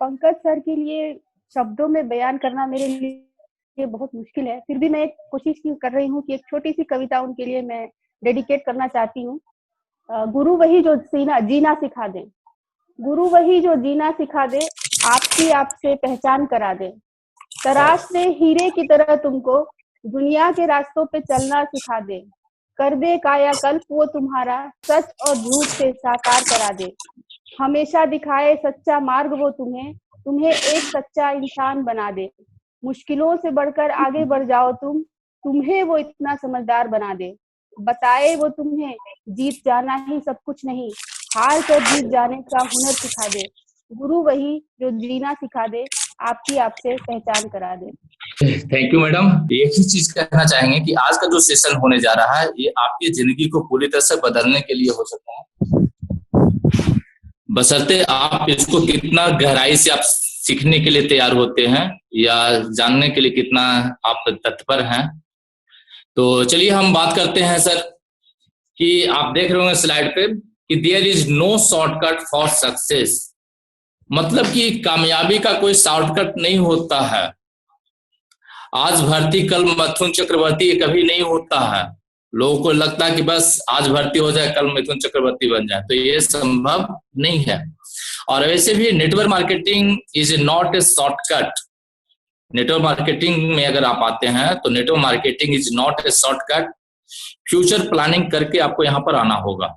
Pankaj sir के लिए शब्दों में बयान करना मेरे लिए बहुत मुश्किल है। फिर भी मैं एक कोशिश कर रही हूँ कि एक छोटी-सी कविता उनके लिए मैं डेडिकेट करना चाहती हूँ। गुरु वही जो जीना सिखा दे, गुरु वही जो जीना सिखा दे, आपकी आपसे पहचान करा दे। तराश दे हीरे की तरह तुमको, दुनिया के रास्तों पे चलना सिखा दे। कर दे कायाकल्प वो तुम्हारा, सच और झूठ से साकार करा दे। हमेशा दिखाए सच्चा मार्ग वो तुम्हें, तुम्हें एक सच्चा इंसान बना दे। मुश्किलों से बढ़कर आगे बढ़ जाओ तुम्हें वो इतना समझदार बना दे। बताए वो तुम्हें जीत जाना ही सब कुछ नहीं, हार कर जीत जाने का हुनर सिखा दे। गुरु वही जो जीना सिखा दे, आपकी आपसे पहचान करा दे। Thank you madam. एक ही चीज कहना चाहेंगे कि आज का जो सेशन होने जा रहा है ये आपकी जिंदगी को पूरी तरह से बदलने के लिए हो सकता है, बशर्ते आप इसको कितना गहराई से आप सीखने के लिए तैयार होते हैं या जानने के लिए कितना आप तत्पर हैं। तो चलिए हम बात करते हैं सर कि आप देख रहे होंगे स्लाइड पे कि there is no shortcut for success, मतलब कि कामयाबी का कोई शॉर्टकट नहीं होता है। आज भर्ती कल मिथुन चक्रवर्ती कभी नहीं होता है। लोगों को लगता है कि बस आज भर्ती हो जाए कल मिथुन चक्रवर्ती बन जाए, तो ये संभव नहीं है। और वैसे भी network marketing is not a shortcut. Network marketing में अगर आप आते हैं तो network marketing is not a shortcut. Future planning करके आपको यहाँ पर आना होगा।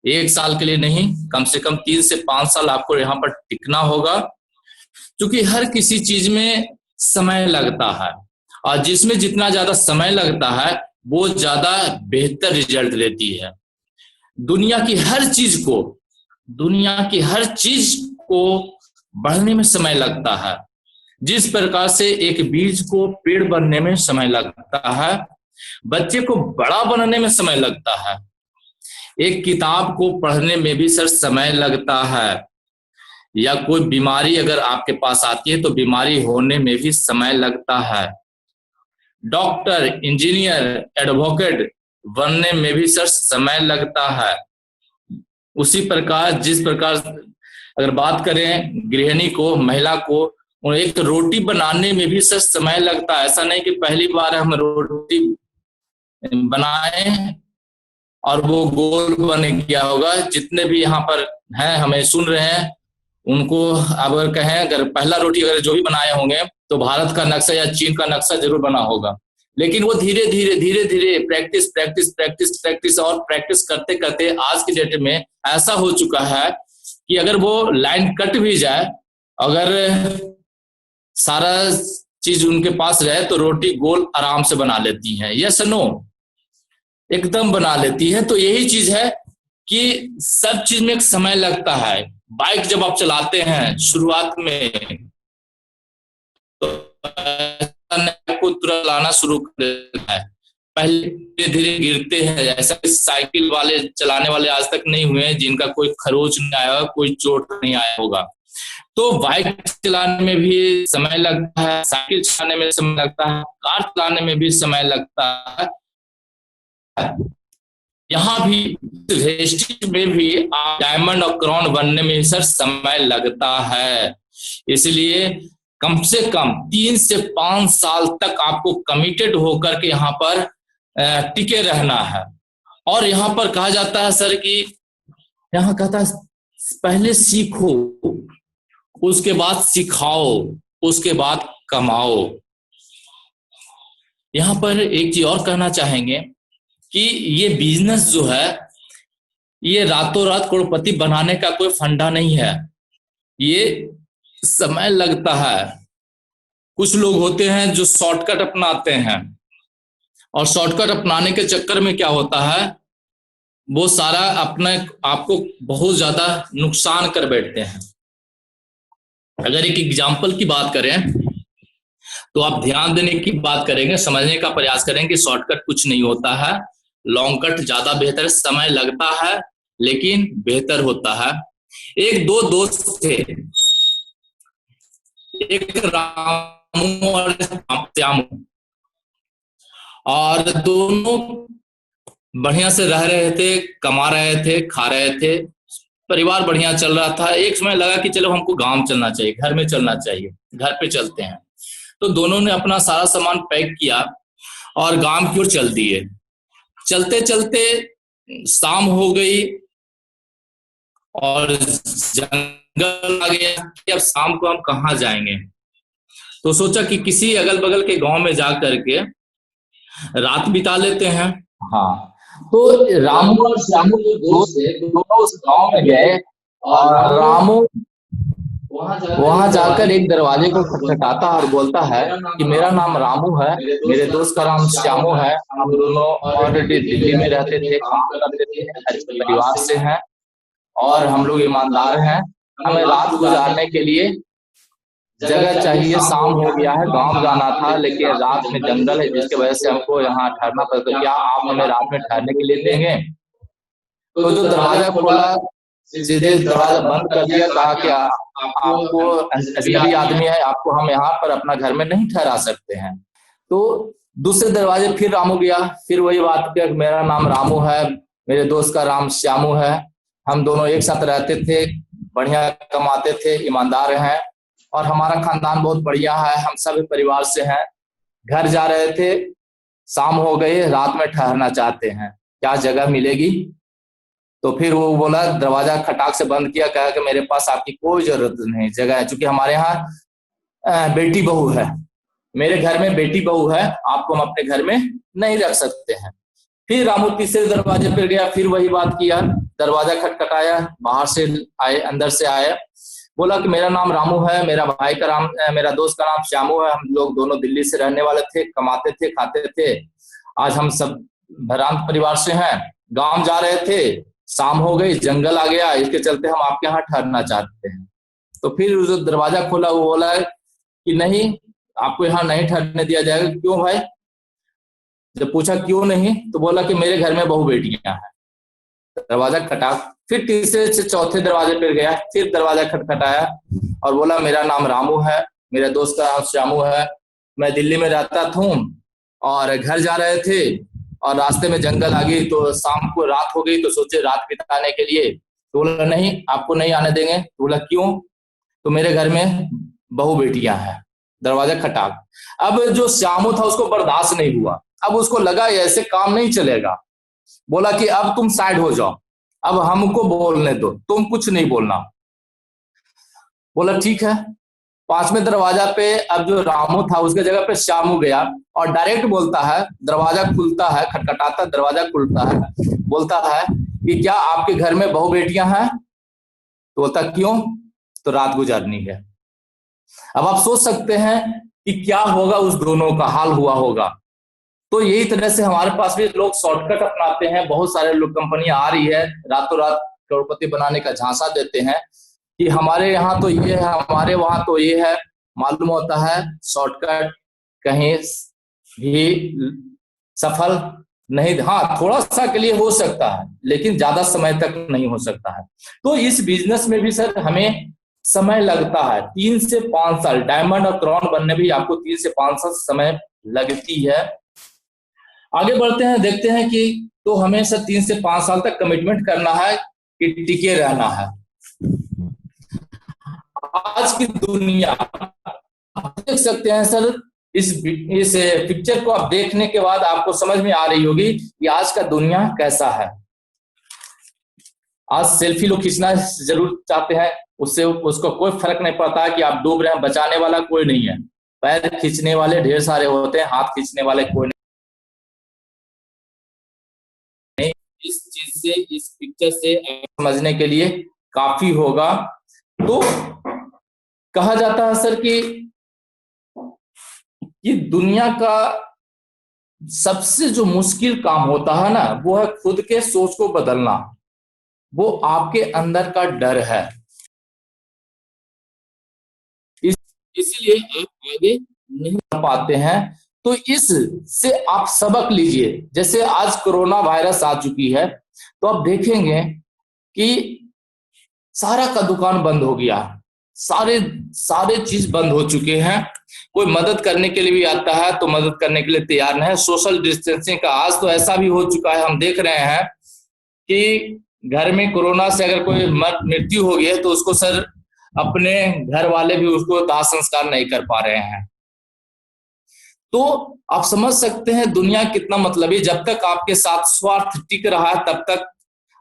एक साल के लिए नहीं, कम से कम 3 से 5 साल आपको यहाँ पर टिकना होगा, क्योंकि हर किसी चीज में समय लगता है और जिसमें जितना ज्यादा समय लगता है वो ज्यादा बेहतर रिजल्ट देती है। दुनिया की हर चीज को बढ़ने में समय लगता है। जिस प्रकार से एक बीज को पेड़ बनने में समय लगता है, बच्चे को बड़ा बनने में समय लगता है, एक किताब को पढ़ने में भी सर समय लगता है, या कोई बीमारी अगर आपके पास आती है तो बीमारी होने में भी समय लगता है। डॉक्टर, इंजीनियर, एडवोकेट बनने में भी सर समय लगता है। उसी प्रकार जिस प्रकार अगर बात करें गृहिणी को, महिला को, एक रोटी बनाने में भी सर समय लगता है। ऐसा नहीं कि पहली बार हम रोटी बनाए और वो गोल बन गया होगा। जितने भी यहाँ पर हैं हमें सुन रहे हैं उनको अगर कहें, अगर पहला रोटी अगर जो भी बनाए होंगे तो भारत का नक्शा या चीन का नक्शा जरूर बना होगा, लेकिन वो धीरे धीरे प्रैक्टिस प्रैक्टिस प्रैक्टिस प्रैक्टिस और प्रैक्टिस करते करते आज के डेट में ऐसा हो चुका है कि अगर वो लाइन कट भी जाए, अगर सारा चीज उनके पास रहे तो रोटी गोल आराम से बना लेती हैं। यस नो, एकदम बना लेती है। तो यही चीज है कि सब चीज में एक समय लगता है। बाइक जब आप चलाते हैं शुरुआत में तो आपको तुरंत लाना शुरू कर देता है, पहले धीरे धीरे गिरते हैं। ऐसा साइकिल वाले चलाने वाले आज तक नहीं हुए जिनका कोई खरोच नहीं आया, कोई चोट नहीं आया होगा। तो बाइक चलाने में भी समय लगता है, साइकिल चलाने में समय लगता है, कार चलाने में भी समय लगता है। यहाँ भी रेस्टिंग में भी डायमंड और क्राउन बनने में सर समय लगता है। इसलिए कम से कम 3 से 5 साल तक आपको कमिटेड होकर के यहाँ पर टिके रहना है। और यहाँ पर कहा जाता है सर कि यहाँ कहता है पहले सीखो, उसके बाद सिखाओ, उसके बाद कमाओ। यहाँ पर एक चीज और कहना चाहेंगे कि ये बिजनेस जो है ये रातों रात करोड़पति बनाने का कोई फंडा नहीं है, ये समय लगता है। कुछ लोग होते हैं जो शॉर्टकट अपनाते हैं और शॉर्टकट अपनाने के चक्कर में क्या होता है, वो सारा अपने आपको बहुत ज्यादा नुकसान कर बैठते हैं। अगर एक एग्जाम्पल की बात करें तो आप ध्यान देने की बात करेंगे, समझने का प्रयास करेंगे कि शॉर्टकट कुछ नहीं होता है, लॉन्ग कट ज्यादा बेहतर, समय लगता है लेकिन बेहतर होता है। एक दो दोस्त थे, एक रामू और श्यामू, और दोनों बढ़िया से रह रहे थे, कमा रहे थे, खा रहे थे, परिवार बढ़िया चल रहा था। एक समय लगा कि चलो हमको गांव चलना चाहिए, घर में चलना चाहिए, घर पे चलते हैं। तो दोनों ने अपना सारा सामान पैक किया और गांव की ओर चल दिए। चलते चलते शाम हो गई और जंगल आ गया कि अब शाम को हम कहाँ जाएंगे। तो सोचा कि किसी अगल बगल के गांव में जा करके रात बिता लेते हैं। हाँ, तो रामू और श्यामू जो दोस्त थे दोनों उस गांव में गए और रामू वहां जाकर एक दरवाजे को खटखटाता और बोलता है कि मेरा नाम रामू है, मेरे दोस्त का नाम श्यामू है, हम दोनों ऑलरेडी दिल्ली में रहते थे, काम करते थे, अच्छे परिवार से हैं और हम लोग ईमानदार हैं। हमें रात गुजारने के लिए जगह चाहिए, शाम हो गया है, गांव जाना था लेकिन रात में जंगल है जिसकी वजह से हमको यहाँ ठहरना पड़ा। तो क्या आप हमें रात में ठहरने के लिए देंगे? तो जो दरवाजा खोला, सीधे दरवाजा बंद कर दिया, कहा कि आपको अजनबी आदमी है, आपको हम यहाँ पर अपना घर में नहीं ठहरा सकते हैं। तो दूसरे दरवाजे फिर रामू गया, फिर वही बात किया, मेरा नाम रामू है, मेरे दोस्त का नाम श्यामू है, हम दोनों एक साथ रहते थे, बढ़िया कमाते थे, ईमानदार हैं और हमारा खानदान बहुत बढ़िया है, हम सभी परिवार से हैं। घर जा रहे थे, शाम हो गई, रात में ठहरना चाहते हैं, क्या जगह मिलेगी? तो फिर वो बोला, दरवाजा खटाक से बंद किया, कहा कि मेरे पास आपकी कोई जरूरत नहीं, जगह है, क्योंकि हमारे यहाँ बेटी बहू है, मेरे घर में बेटी बहू है, आपको हम अपने घर में नहीं रख सकते हैं। फिर रामू तीसरे दरवाजे पर गया, फिर वही बात किया, दरवाजा खटखटाया, बाहर से आए, अंदर से आया, बोला कि मेरा नाम रामू है, मेरा दोस्त का नाम श्यामू है, हम लोग दोनों दिल्ली से रहने वाले थे, कमाते थे, खाते थे, आज हम सब भ्रांत परिवार से हैं, गांव जा रहे थे, शाम हो गई, जंगल आ गया, इसके चलते हम आपके यहाँ ठहरना चाहते हैं। तो फिर जो दरवाजा खोला वो बोला कि नहीं, आपको यहाँ नहीं ठहरने दिया जाएगा। क्यों भाई? जब पूछा क्यों नहीं, तो बोला कि मेरे घर में बहू बेटियां हैं। दरवाजा खटा, फिर तीसरे से चौथे दरवाजे पर गया, फिर दरवाजा खटखटाया और बोला, मेरा नाम रामू है, मेरे दोस्त का नाम श्यामू है, मैं दिल्ली में रहता था और घर जा रहे थे और रास्ते में जंगल आ गई, तो शाम को रात हो गई, तो सोचे रात बिताने के लिए। तो बोला नहीं, आपको नहीं आने देंगे। तो बोला क्यों? तो मेरे घर में बहू बेटियां हैं। दरवाजा खटाक। अब जो श्यामू था उसको बर्दाश्त नहीं हुआ, अब उसको लगा ऐसे काम नहीं चलेगा, बोला कि अब तुम साइड हो जाओ, अब हमको बोलने दो, तुम कुछ नहीं बोलना। बोला ठीक है। पांचवें दरवाजा पे अब जो रामू था उसके जगह पे श्यामू गया और डायरेक्ट बोलता है, दरवाजा खुलता है, खटखटाता, दरवाजा खुलता है, बोलता है कि क्या आपके घर में बहू बेटियां हैं? तो बोलता क्यों? तो रात गुजारनी है। अब आप सोच सकते हैं कि क्या होगा, उस दोनों का हाल हुआ होगा। तो यही तरह से हमारे पास भी लोग शॉर्टकट अपनाते हैं, बहुत सारे लोग, कंपनियां आ रही है रातों रात करोड़पति बनाने का झांसा देते हैं कि हमारे यहाँ तो ये है, हमारे वहां तो ये है। मालूम होता है शॉर्टकट कहीं भी सफल नहीं, हाँ थोड़ा सा के लिए हो सकता है लेकिन ज्यादा समय तक नहीं हो सकता है। तो इस बिजनेस में भी सर हमें समय लगता है, 3 से 5 साल, डायमंड और क्राउन बनने भी आपको 3 से 5 साल समय लगती है। आगे बढ़ते हैं, देखते हैं कि तो हमें सर 3 से 5 साल तक कमिटमेंट करना है कि टिके रहना है। आज की दुनिया आप देख सकते हैं सर, इस पिक्चर को आप देखने के बाद आपको समझ में आ रही होगी कि आज का दुनिया कैसा है। आज सेल्फी लोग खींचना जरूर चाहते हैं, उससे उसको कोई फर्क नहीं पड़ता है कि आप डूब रहे हैं, बचाने वाला कोई नहीं है। पैर खींचने वाले ढेर सारे होते हैं, हाथ खींचने वाले कोई नहीं। इस चीज से, इस पिक्चर से समझने के लिए काफी होगा। तो कहा जाता है सर कि ये दुनिया का सबसे जो मुश्किल काम होता है ना, वो है खुद के सोच को बदलना, वो आपके अंदर का डर है। इसीलिए आप आगे नहीं बढ़ पाते हैं। तो इस से आप सबक लीजिए। जैसे आज कोरोना वायरस आ चुकी है, तो आप देखेंगे कि सारा का दुकान बंद हो गया, सारे चीज बंद हो चुके हैं। कोई मदद करने के लिए भी आता है तो मदद करने के लिए तैयार नहीं है। सोशल डिस्टेंसिंग का आज तो ऐसा भी हो चुका है, हम देख रहे हैं कि घर में कोरोना से अगर कोई मृत्यु हो गई है तो उसको सर अपने घर वाले भी उसको दाह संस्कार नहीं कर पा रहे हैं। तो आप समझ सकते हैं दुनिया कितना मतलबी, जब तक आपके साथ स्वार्थ टिक रहा है तब तक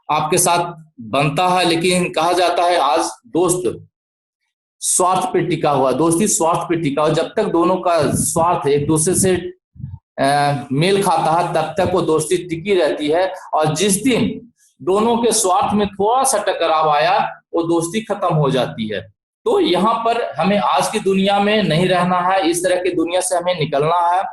आपके साथ बनता है, लेकिन कहा जाता है आज दोस्त स्वार्थ पे टिका हुआ, दोस्ती स्वार्थ पे टिका हुआ। जब तक दोनों का स्वार्थ एक दूसरे से मेल खाता है तब तक वो दोस्ती टिकी रहती है, और जिस दिन दोनों के स्वार्थ में थोड़ा सा टकराव आया वो दोस्ती खत्म हो जाती है। तो यहाँ पर हमें आज की दुनिया में नहीं रहना है, इस तरह की दुनिया से हमें निकलना है।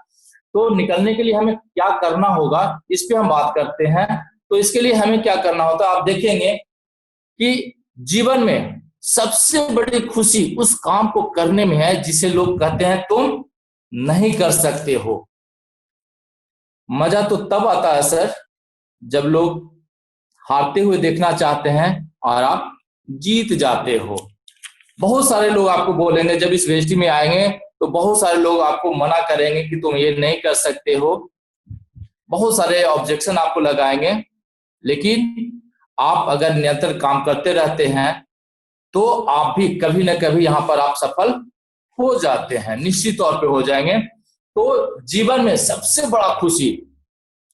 तो निकलने के लिए हमें क्या करना होगा इस पे हम बात करते हैं। तो इसके लिए हमें क्या करना होता है, आप देखेंगे कि जीवन में सबसे बड़ी खुशी उस काम को करने में है जिसे लोग कहते हैं तुम नहीं कर सकते हो। मजा तो तब आता है सर जब लोग हारते हुए देखना चाहते हैं और आप जीत जाते हो। बहुत सारे लोग आपको बोलेंगे, जब इस वेस्टी में आएंगे तो बहुत सारे लोग आपको मना करेंगे कि तुम ये नहीं कर सकते हो, बहुत सारे ऑब्जेक्शन आपको लगाएंगे, लेकिन आप अगर निरंतर काम करते रहते हैं तो आप भी कभी ना कभी यहाँ पर आप सफल हो जाते हैं, निश्चित तौर पे हो जाएंगे। तो जीवन में सबसे बड़ा खुशी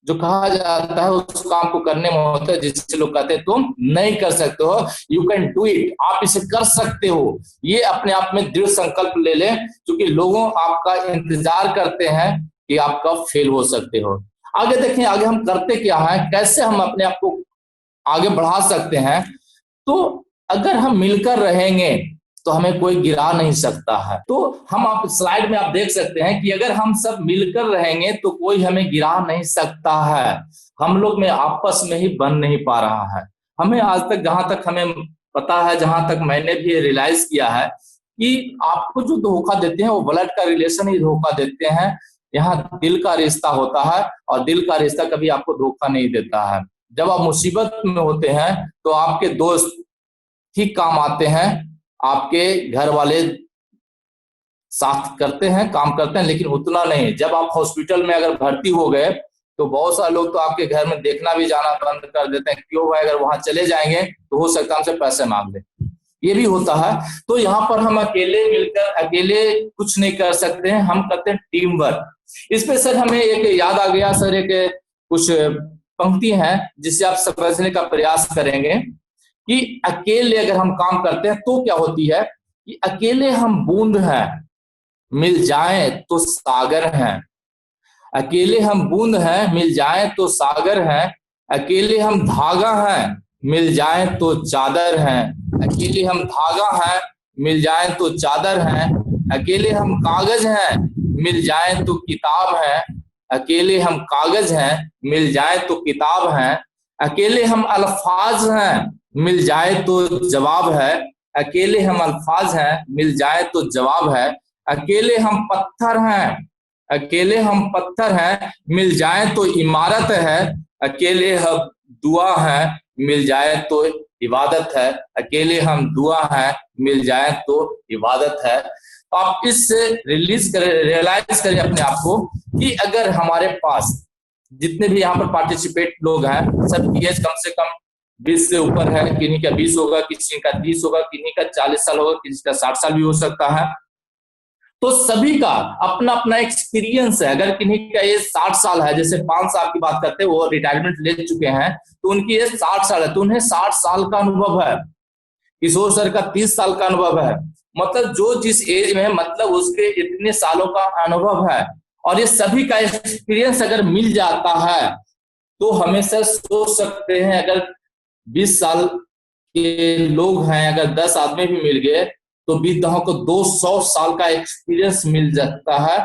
जो कहा जाता है उस काम को करने में होता है जिससे लोग कहते हैं तुम नहीं कर सकते हो, यू कैन डू इट, आप इसे कर सकते हो। ये अपने आप में दृढ़ संकल्प ले लें, क्योंकि लोगों आपका इंतजार करते हैं कि आप कब फेल हो सकते हो। आगे देखें, आगे हम करते क्या है, कैसे हम अपने आप को आगे बढ़ा सकते हैं। तो अगर हम मिलकर रहेंगे तो हमें कोई गिरा नहीं सकता है। तो हम आप स्लाइड में आप देख सकते हैं कि अगर हम सब मिलकर रहेंगे तो कोई हमें गिरा नहीं सकता है। हम लोग में आपस में ही बन नहीं पा रहा है। हमें आज तक, जहां तक हमें पता है, जहां तक मैंने भी रियलाइज किया है कि आपको जो धोखा देते हैं वो ब्लड का रिलेशन ही धोखा देते हैं। यहाँ दिल का रिश्ता होता है और दिल का रिश्ता कभी आपको धोखा नहीं देता है। जब आप मुसीबत में होते हैं तो आपके दोस्त ठीक काम आते हैं, आपके घर वाले साथ करते हैं, काम करते हैं, लेकिन उतना नहीं। जब आप हॉस्पिटल में अगर भर्ती हो गए तो बहुत सारे लोग तो आपके घर में देखना भी जाना बंद कर देते हैं, क्यों भाई, अगर वहां चले जाएंगे तो हो सकता है हमसे पैसे मांग ले, ये भी होता है। तो यहाँ पर हम अकेले मिलकर अकेले कुछ नहीं कर सकते हैं, हम करते हैं टीम वर्क। इस पे सर हमें एक याद आ गया सर, एक कुछ पंक्ति है जिससे आप समझने का प्रयास करेंगे कि अकेले अगर हम काम करते हैं तो क्या होती है कि अकेले हम बूंद हैं, मिल जाएं तो सागर हैं। अकेले हम बूंद हैं, मिल जाएं तो सागर हैं। अकेले हम धागा हैं, मिल जाएं तो चादर हैं। अकेले हम धागा हैं, मिल जाएं तो चादर हैं। अकेले हम कागज हैं, मिल जाएं तो किताब हैं। अकेले हम कागज हैं, मिल जाएं तो किताब हैं। अकेले हम अल्फाज हैं, मिल जाए तो जवाब है। अकेले हम अल्फाज हैं, मिल जाए तो जवाब है। अकेले हम पत्थर हैं, अकेले हम पत्थर हैं, मिल जाए तो इमारत है। अकेले हम दुआ है, मिल जाए तो इबादत है। अकेले हम दुआ है, मिल जाए तो इबादत है। आप इससे रियलाइज करें अपने आप को कि अगर हमारे पास जितने भी यहाँ पर पार्टिसिपेट लोग हैं सबकी एज कम से कम 20 से ऊपर है, किन्हीं का 20 होगा, किसी का 30 होगा, किन्हीं का 40 साल होगा, किसी का 60 साल भी हो सकता है। तो सभी का अपना अपना एक्सपीरियंस है। अगर किन्हीं का एज 60 साल है, जैसे 5 साल की बात करते हैं, वो रिटायरमेंट ले चुके हैं तो उनकी एज 60 साल है, तो उन्हें 60 साल का अनुभव है। किशोर सर का 30 साल का अनुभव है। मतलब जो जिस एज में है, मतलब उसके इतने सालों का अनुभव है। और ये सभी का एक्सपीरियंस अगर मिल जाता है तो हमेशा सोच सकते हैं, अगर 20 साल के लोग हैं, अगर 10 आदमी भी मिल गए तो वृद्धों को 200 साल का एक्सपीरियंस मिल जाता है।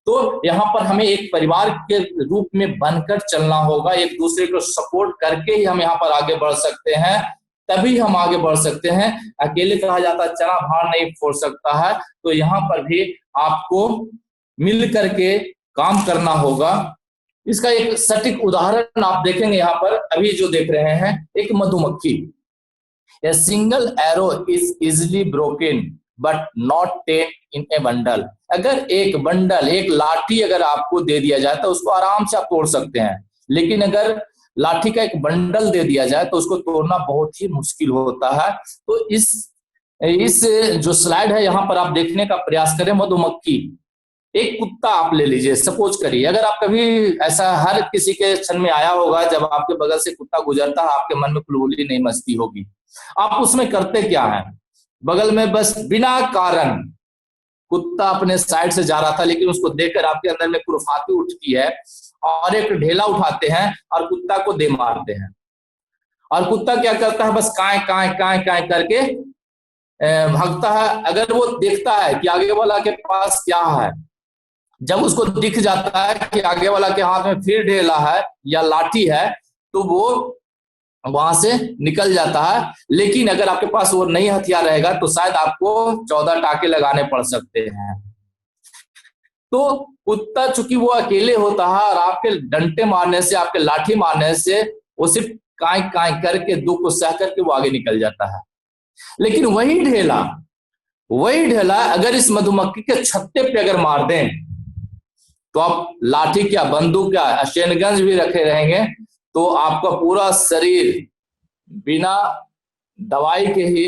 तो यहाँ पर हमें एक परिवार के रूप में बनकर चलना होगा, एक दूसरे को सपोर्ट करके ही हम यहाँ पर आगे बढ़ सकते हैं, तभी हम आगे बढ़ सकते हैं। अकेले कहा जाता है चना भार नहीं फोड़ सकता है। तो यहाँ पर भी आपको मिल करके काम करना होगा। इसका एक सटीक उदाहरण आप देखेंगे यहाँ पर, अभी जो देख रहे हैं, एक मधुमक्खी। A single arrow is easily broken but not taken in a bundle। अगर एक बंडल, एक लाठी अगर आपको दे दिया जाए तो उसको आराम से आप तोड़ सकते हैं, लेकिन अगर लाठी का एक बंडल दे दिया जाए तो उसको तोड़ना बहुत ही मुश्किल होता है। तो इस जो स्लाइड है यहाँ पर आप देखने का प्रयास करें। मधुमक्खी, एक कुत्ता आप ले लीजिए, सपोज करिए, अगर आप कभी, ऐसा हर किसी के क्षण में आया होगा जब आपके बगल से कुत्ता गुजरता है, आपके मन में कुलबुली नहीं मचती होगी। आप उसमें करते क्या है, बगल में बस बिना कारण कुत्ता अपने साइड से जा रहा था, लेकिन उसको देखकर आपके अंदर में कुर्फाती उठती है और एक ढेला उठाते हैं और कुत्ता को दे मारते हैं। और कुत्ता क्या करता है, बस काय काय काय काय करके भागता है। अगर वो देखता है कि आगे वाला के पास क्या है, जब उसको दिख जाता है कि आगे वाला के हाथ में फिर ढेला है या लाठी है, तो वो वहां से निकल जाता है। लेकिन अगर आपके पास वो नई हथियार रहेगा तो शायद आपको 14 टाके लगाने पड़ सकते हैं। तो कुत्ता चूंकि वो अकेले होता है और आपके डंटे मारने से, आपके लाठी मारने से वो सिर्फ काय काय करके दुख को सह करके वो आगे निकल जाता है। लेकिन वही ढेला अगर इस मधुमक्खी के छत्ते पे अगर मार दें तो आप लाठी क्या, बंदूक क्या, शेनगंज भी रखे रहेंगे तो आपका पूरा शरीर बिना दवाई के ही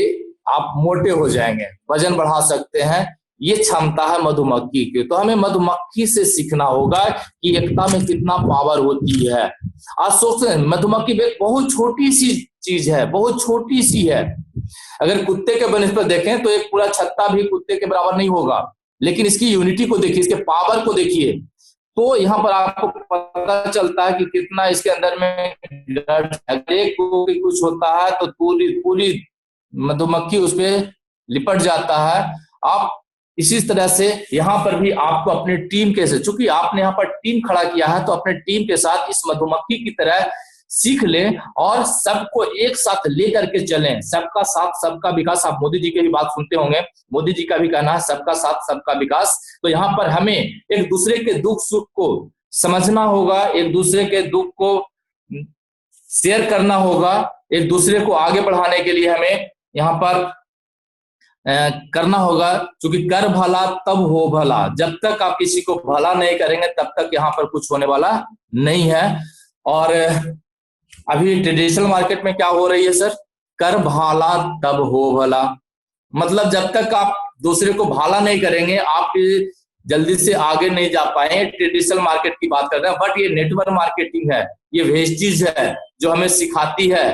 आप मोटे हो जाएंगे, वजन बढ़ा सकते हैं। ये क्षमता है मधुमक्खी की। तो हमें मधुमक्खी से सीखना होगा कि एकता में कितना पावर होती है। आज सोचते हैं मधुमक्खी एक बहुत छोटी सी चीज है, बहुत छोटी सी है। अगर कुत्ते के बनिस्पत देखें तो एक पूरा छत्ता भी कुत्ते के बराबर नहीं होगा, लेकिन इसकी यूनिटी को देखिए, इसके पावर को देखिए, तो यहाँ पर आपको पता चलता है कि कितना इसके अंदर में एक को कुछ होता है तो पूरी मधुमक्खी उस पर लिपट जाता है। आप इसी तरह से यहाँ पर भी आपको अपने टीम के, चूंकि आपने यहाँ पर टीम खड़ा किया है, तो अपने टीम के साथ इस मधुमक्खी की तरह सीख लें और सबको एक साथ लेकर के चलें। सबका साथ सबका विकास, आप मोदी जी की भी बात सुनते होंगे, मोदी जी का भी कहना है सबका साथ सबका विकास। तो यहाँ पर हमें एक दूसरे के दुख सुख को समझना होगा, एक दूसरे के दुख को शेयर करना होगा, एक दूसरे को आगे बढ़ाने के लिए हमें यहाँ पर करना होगा। क्योंकि कर भला तब हो भला, जब तक आप किसी को भला नहीं करेंगे तब तक यहाँ पर कुछ होने वाला नहीं है। और अभी ट्रेडिशनल मार्केट में क्या हो रही है सर, कर भाला तब हो भला, मतलब जब तक आप दूसरे को भाला नहीं करेंगे आप जल्दी से आगे नहीं जा पाए। ट्रेडिशनल मार्केट की बात कर रहे हैं, बट ये नेटवर्क मार्केटिंग है, ये वेस्टेज है जो हमें सिखाती है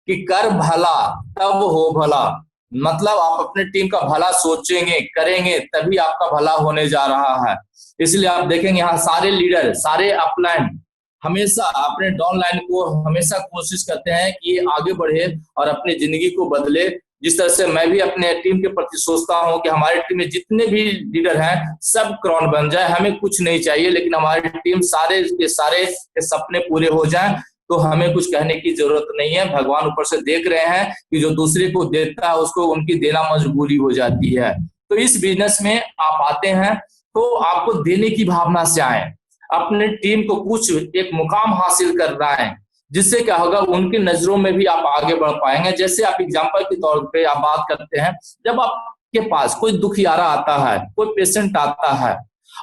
कि कर भला तब हो भला। मतलब आप अपने टीम का भला सोचेंगे, करेंगे, तभी आपका भला होने जा रहा है। इसलिए आप देखेंगे यहाँ सारे लीडर, सारे अपलाइन हमेशा अपने डाउनलाइन को हमेशा कोशिश करते हैं कि ये आगे बढ़े और अपनी जिंदगी को बदले। जिस तरह से मैं भी अपने टीम के प्रति सोचता हूं कि हमारी टीम में जितने भी लीडर हैं सब क्राउन बन जाए, हमें कुछ नहीं चाहिए, लेकिन हमारी टीम सारे के सारे के सपने पूरे हो जाएं तो हमें कुछ कहने की जरूरत नहीं है। भगवान ऊपर से देख रहे हैं कि जो दूसरे को देता है उसको उनकी देना मजबूरी हो जाती है। तो इस बिजनेस में आप आते हैं तो आपको देने की भावना से आए, अपने टीम को कुछ एक मुकाम हासिल करना है, जिससे क्या होगा उनकी नजरों में भी आप आगे बढ़ पाएंगे। जैसे आप एग्जांपल के तौर पे आप बात करते हैं, जब आपके पास कोई दुखियारा आता है, कोई पेशेंट आता है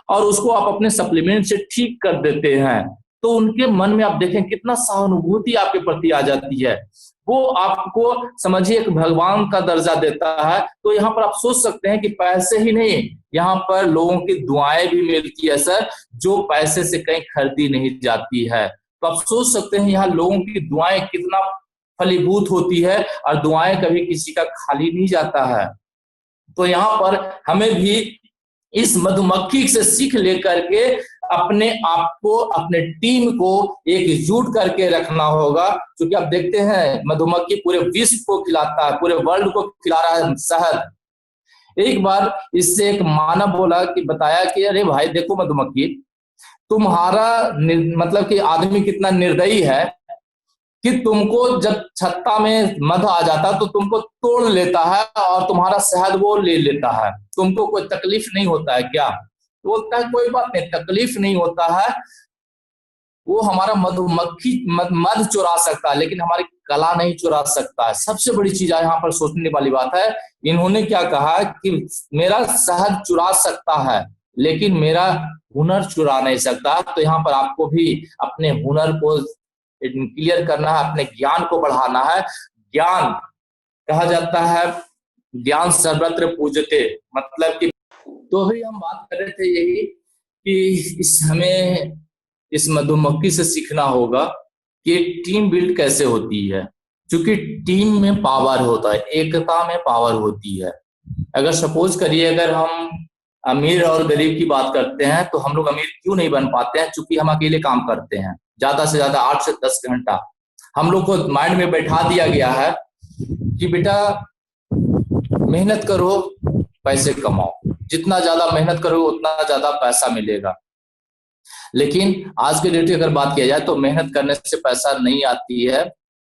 और उसको आप अपने सप्लीमेंट से ठीक कर देते हैं, तो उनके मन में आप देखें कितना सहानुभूति आपके प्रति आ जाती है। वो आपको समझिए एक भगवान का दर्जा देता है। तो यहाँ पर आप सोच सकते हैं कि पैसे ही नहीं, यहाँ पर लोगों की दुआएं भी मिलती है सर, जो पैसे से कहीं खरीदी नहीं जाती है। तो आप सोच सकते हैं यहाँ लोगों की दुआएं कितना फलीभूत होती है और दुआएं कभी किसी का खाली नहीं जाता है। तो यहाँ पर हमें भी इस मधुमक्खी से सीख लेकर के अपने आप को, अपने टीम को एकजुट करके रखना होगा। क्योंकि आप देखते हैं मधुमक्खी पूरे विश्व को खिलाता है, पूरे वर्ल्ड को खिला रहा है शहद। एक बार इससे एक मानव बोला कि बताया कि अरे भाई देखो मधुमक्खी, तुम्हारा मतलब कि आदमी कितना निर्दयी है कि तुमको जब छत्ता में मध आ जाता तो तुमको तोड़ लेता है और तुम्हारा शहद वो ले लेता है, तुमको कोई तकलीफ नहीं होता है क्या? बोलता है कोई बात नहीं, तकलीफ नहीं होता है, वो हमारा मधुमक्खी मध चुरा सकता है लेकिन हमारी कला नहीं चुरा सकता है। सबसे बड़ी चीज यहाँ पर सोचने वाली बात है, इन्होंने क्या कहा कि मेरा शहद चुरा सकता है लेकिन मेरा हुनर चुरा नहीं सकता। तो यहाँ पर आपको भी अपने हुनर को क्लियर करना है, अपने ज्ञान को बढ़ाना है। ज्ञान कहा जाता है ज्ञान सर्वत्र पूज्यते, मतलब कि तो भी हम बात कर रहे थे यही कि हमें इस मधुमक्खी से सीखना होगा कि टीम बिल्ड कैसे होती है, क्योंकि टीम में पावर होता है, एकता में पावर होती है। अगर सपोज करिए अगर हम अमीर और गरीब की बात करते हैं तो हम लोग अमीर क्यों नहीं बन पाते हैं? क्योंकि हम अकेले काम करते हैं ज्यादा से ज्यादा 8 से 10 घंटा। हम लोग को माइंड में बैठा दिया गया है कि बेटा मेहनत करो पैसे कमाओ, जितना ज्यादा मेहनत करो उतना ज्यादा पैसा मिलेगा। लेकिन आज के डेट की अगर बात किया जाए तो मेहनत करने से पैसा नहीं आती है,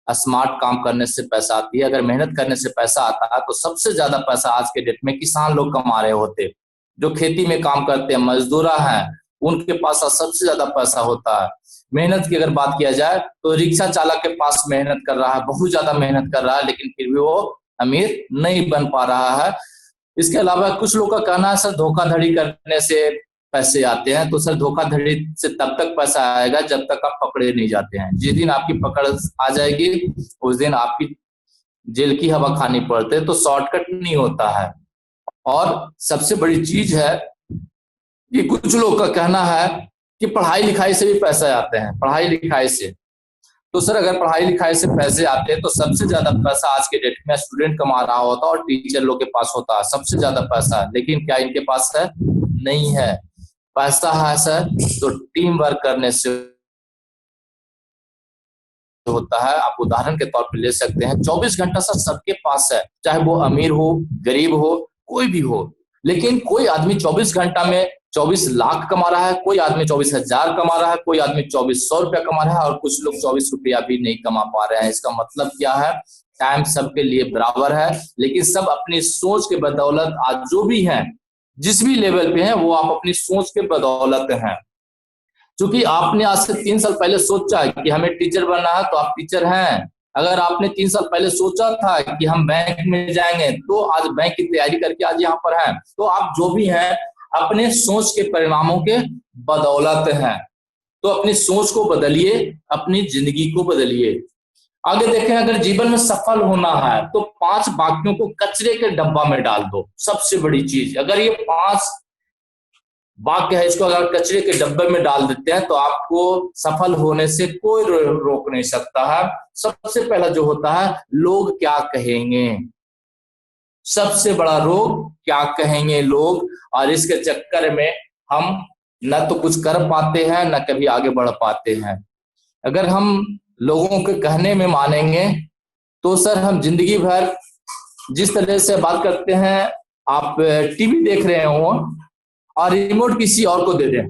स्मार्ट काम करने से पैसा आती है। अगर मेहनत करने से पैसा आता है तो सबसे ज्यादा पैसा आज के डेट में किसान लोग कमा रहे होते, जो खेती में काम करते हैं, मजदूरा हैं, उनके पास सबसे ज्यादा पैसा होता है। मेहनत की अगर बात किया जाए तो रिक्शा चालक के पास मेहनत कर रहा है, बहुत ज्यादा मेहनत कर रहा है, लेकिन फिर भी वो अमीर नहीं बन पा रहा है। इसके अलावा कुछ लोग का कहना है सर धोखाधड़ी करने से पैसे आते हैं, तो सर धोखाधड़ी से तब तक पैसा आएगा जब तक आप पकड़े नहीं जाते हैं। जिस दिन आपकी पकड़ आ जाएगी उस दिन आपकी जेल की हवा खानी पड़ती है, तो शॉर्टकट नहीं होता है। और सबसे बड़ी चीज है कि कुछ लोग का कहना है कि पढ़ाई लिखाई से भी पैसे आते हैं, पढ़ाई लिखाई से। तो सर अगर पढ़ाई लिखाई से पैसे आते हैं तो सबसे ज्यादा पैसा आज के डेट में स्टूडेंट कमा रहा होता और टीचर लोग के पास होता है सबसे ज्यादा पैसा, लेकिन क्या इनके पास है? नहीं है। पैसा है सर तो टीम वर्क करने से होता है। आप उदाहरण के तौर पर ले सकते हैं 24 घंटा सर सबके पास है, चाहे वो अमीर हो गरीब हो कोई भी हो, लेकिन कोई आदमी 24 घंटा में 24 लाख कमा रहा है, कोई आदमी 24,000 कमा रहा है, कोई आदमी 2400 रुपया कमा रहा है और कुछ लोग 24 रुपया भी नहीं कमा पा रहे हैं। इसका मतलब क्या है? टाइम सबके लिए बराबर है, लेकिन सब अपनी सोच के बदौलत आज जो भी हैं, जिस भी लेवल पे हैं, वो आप अपनी सोच के बदौलत हैं। क्योंकि आपने आज से 3 साल पहले सोचा कि हमें टीचर बनना है तो आप टीचर हैं। अगर आपने 3 साल पहले सोचा था कि हम बैंक में जाएंगे तो आज बैंक की तैयारी करके आज यहाँ पर हैं। तो आप जो भी हैं अपने सोच के परिणामों के बदौलत हैं। तो अपनी सोच को बदलिए, अपनी जिंदगी को बदलिए। आगे देखें, अगर जीवन में सफल होना है तो 5 वाक्यों को कचरे के डब्बा में डाल दो। सबसे बड़ी चीज, अगर ये 5 वाक्य है इसको अगर कचरे के डब्बे में डाल देते हैं तो आपको सफल होने से कोई रोक नहीं सकता है। सबसे पहला जो होता है, लोग क्या कहेंगे। सबसे बड़ा रोग क्या कहेंगे लोग, और इसके चक्कर में हम न तो कुछ कर पाते हैं न कभी आगे बढ़ पाते हैं। अगर हम लोगों के कहने में मानेंगे तो सर हम जिंदगी भर जिस तरह से बात करते हैं, आप टीवी देख रहे हो और रिमोट किसी और को दे दें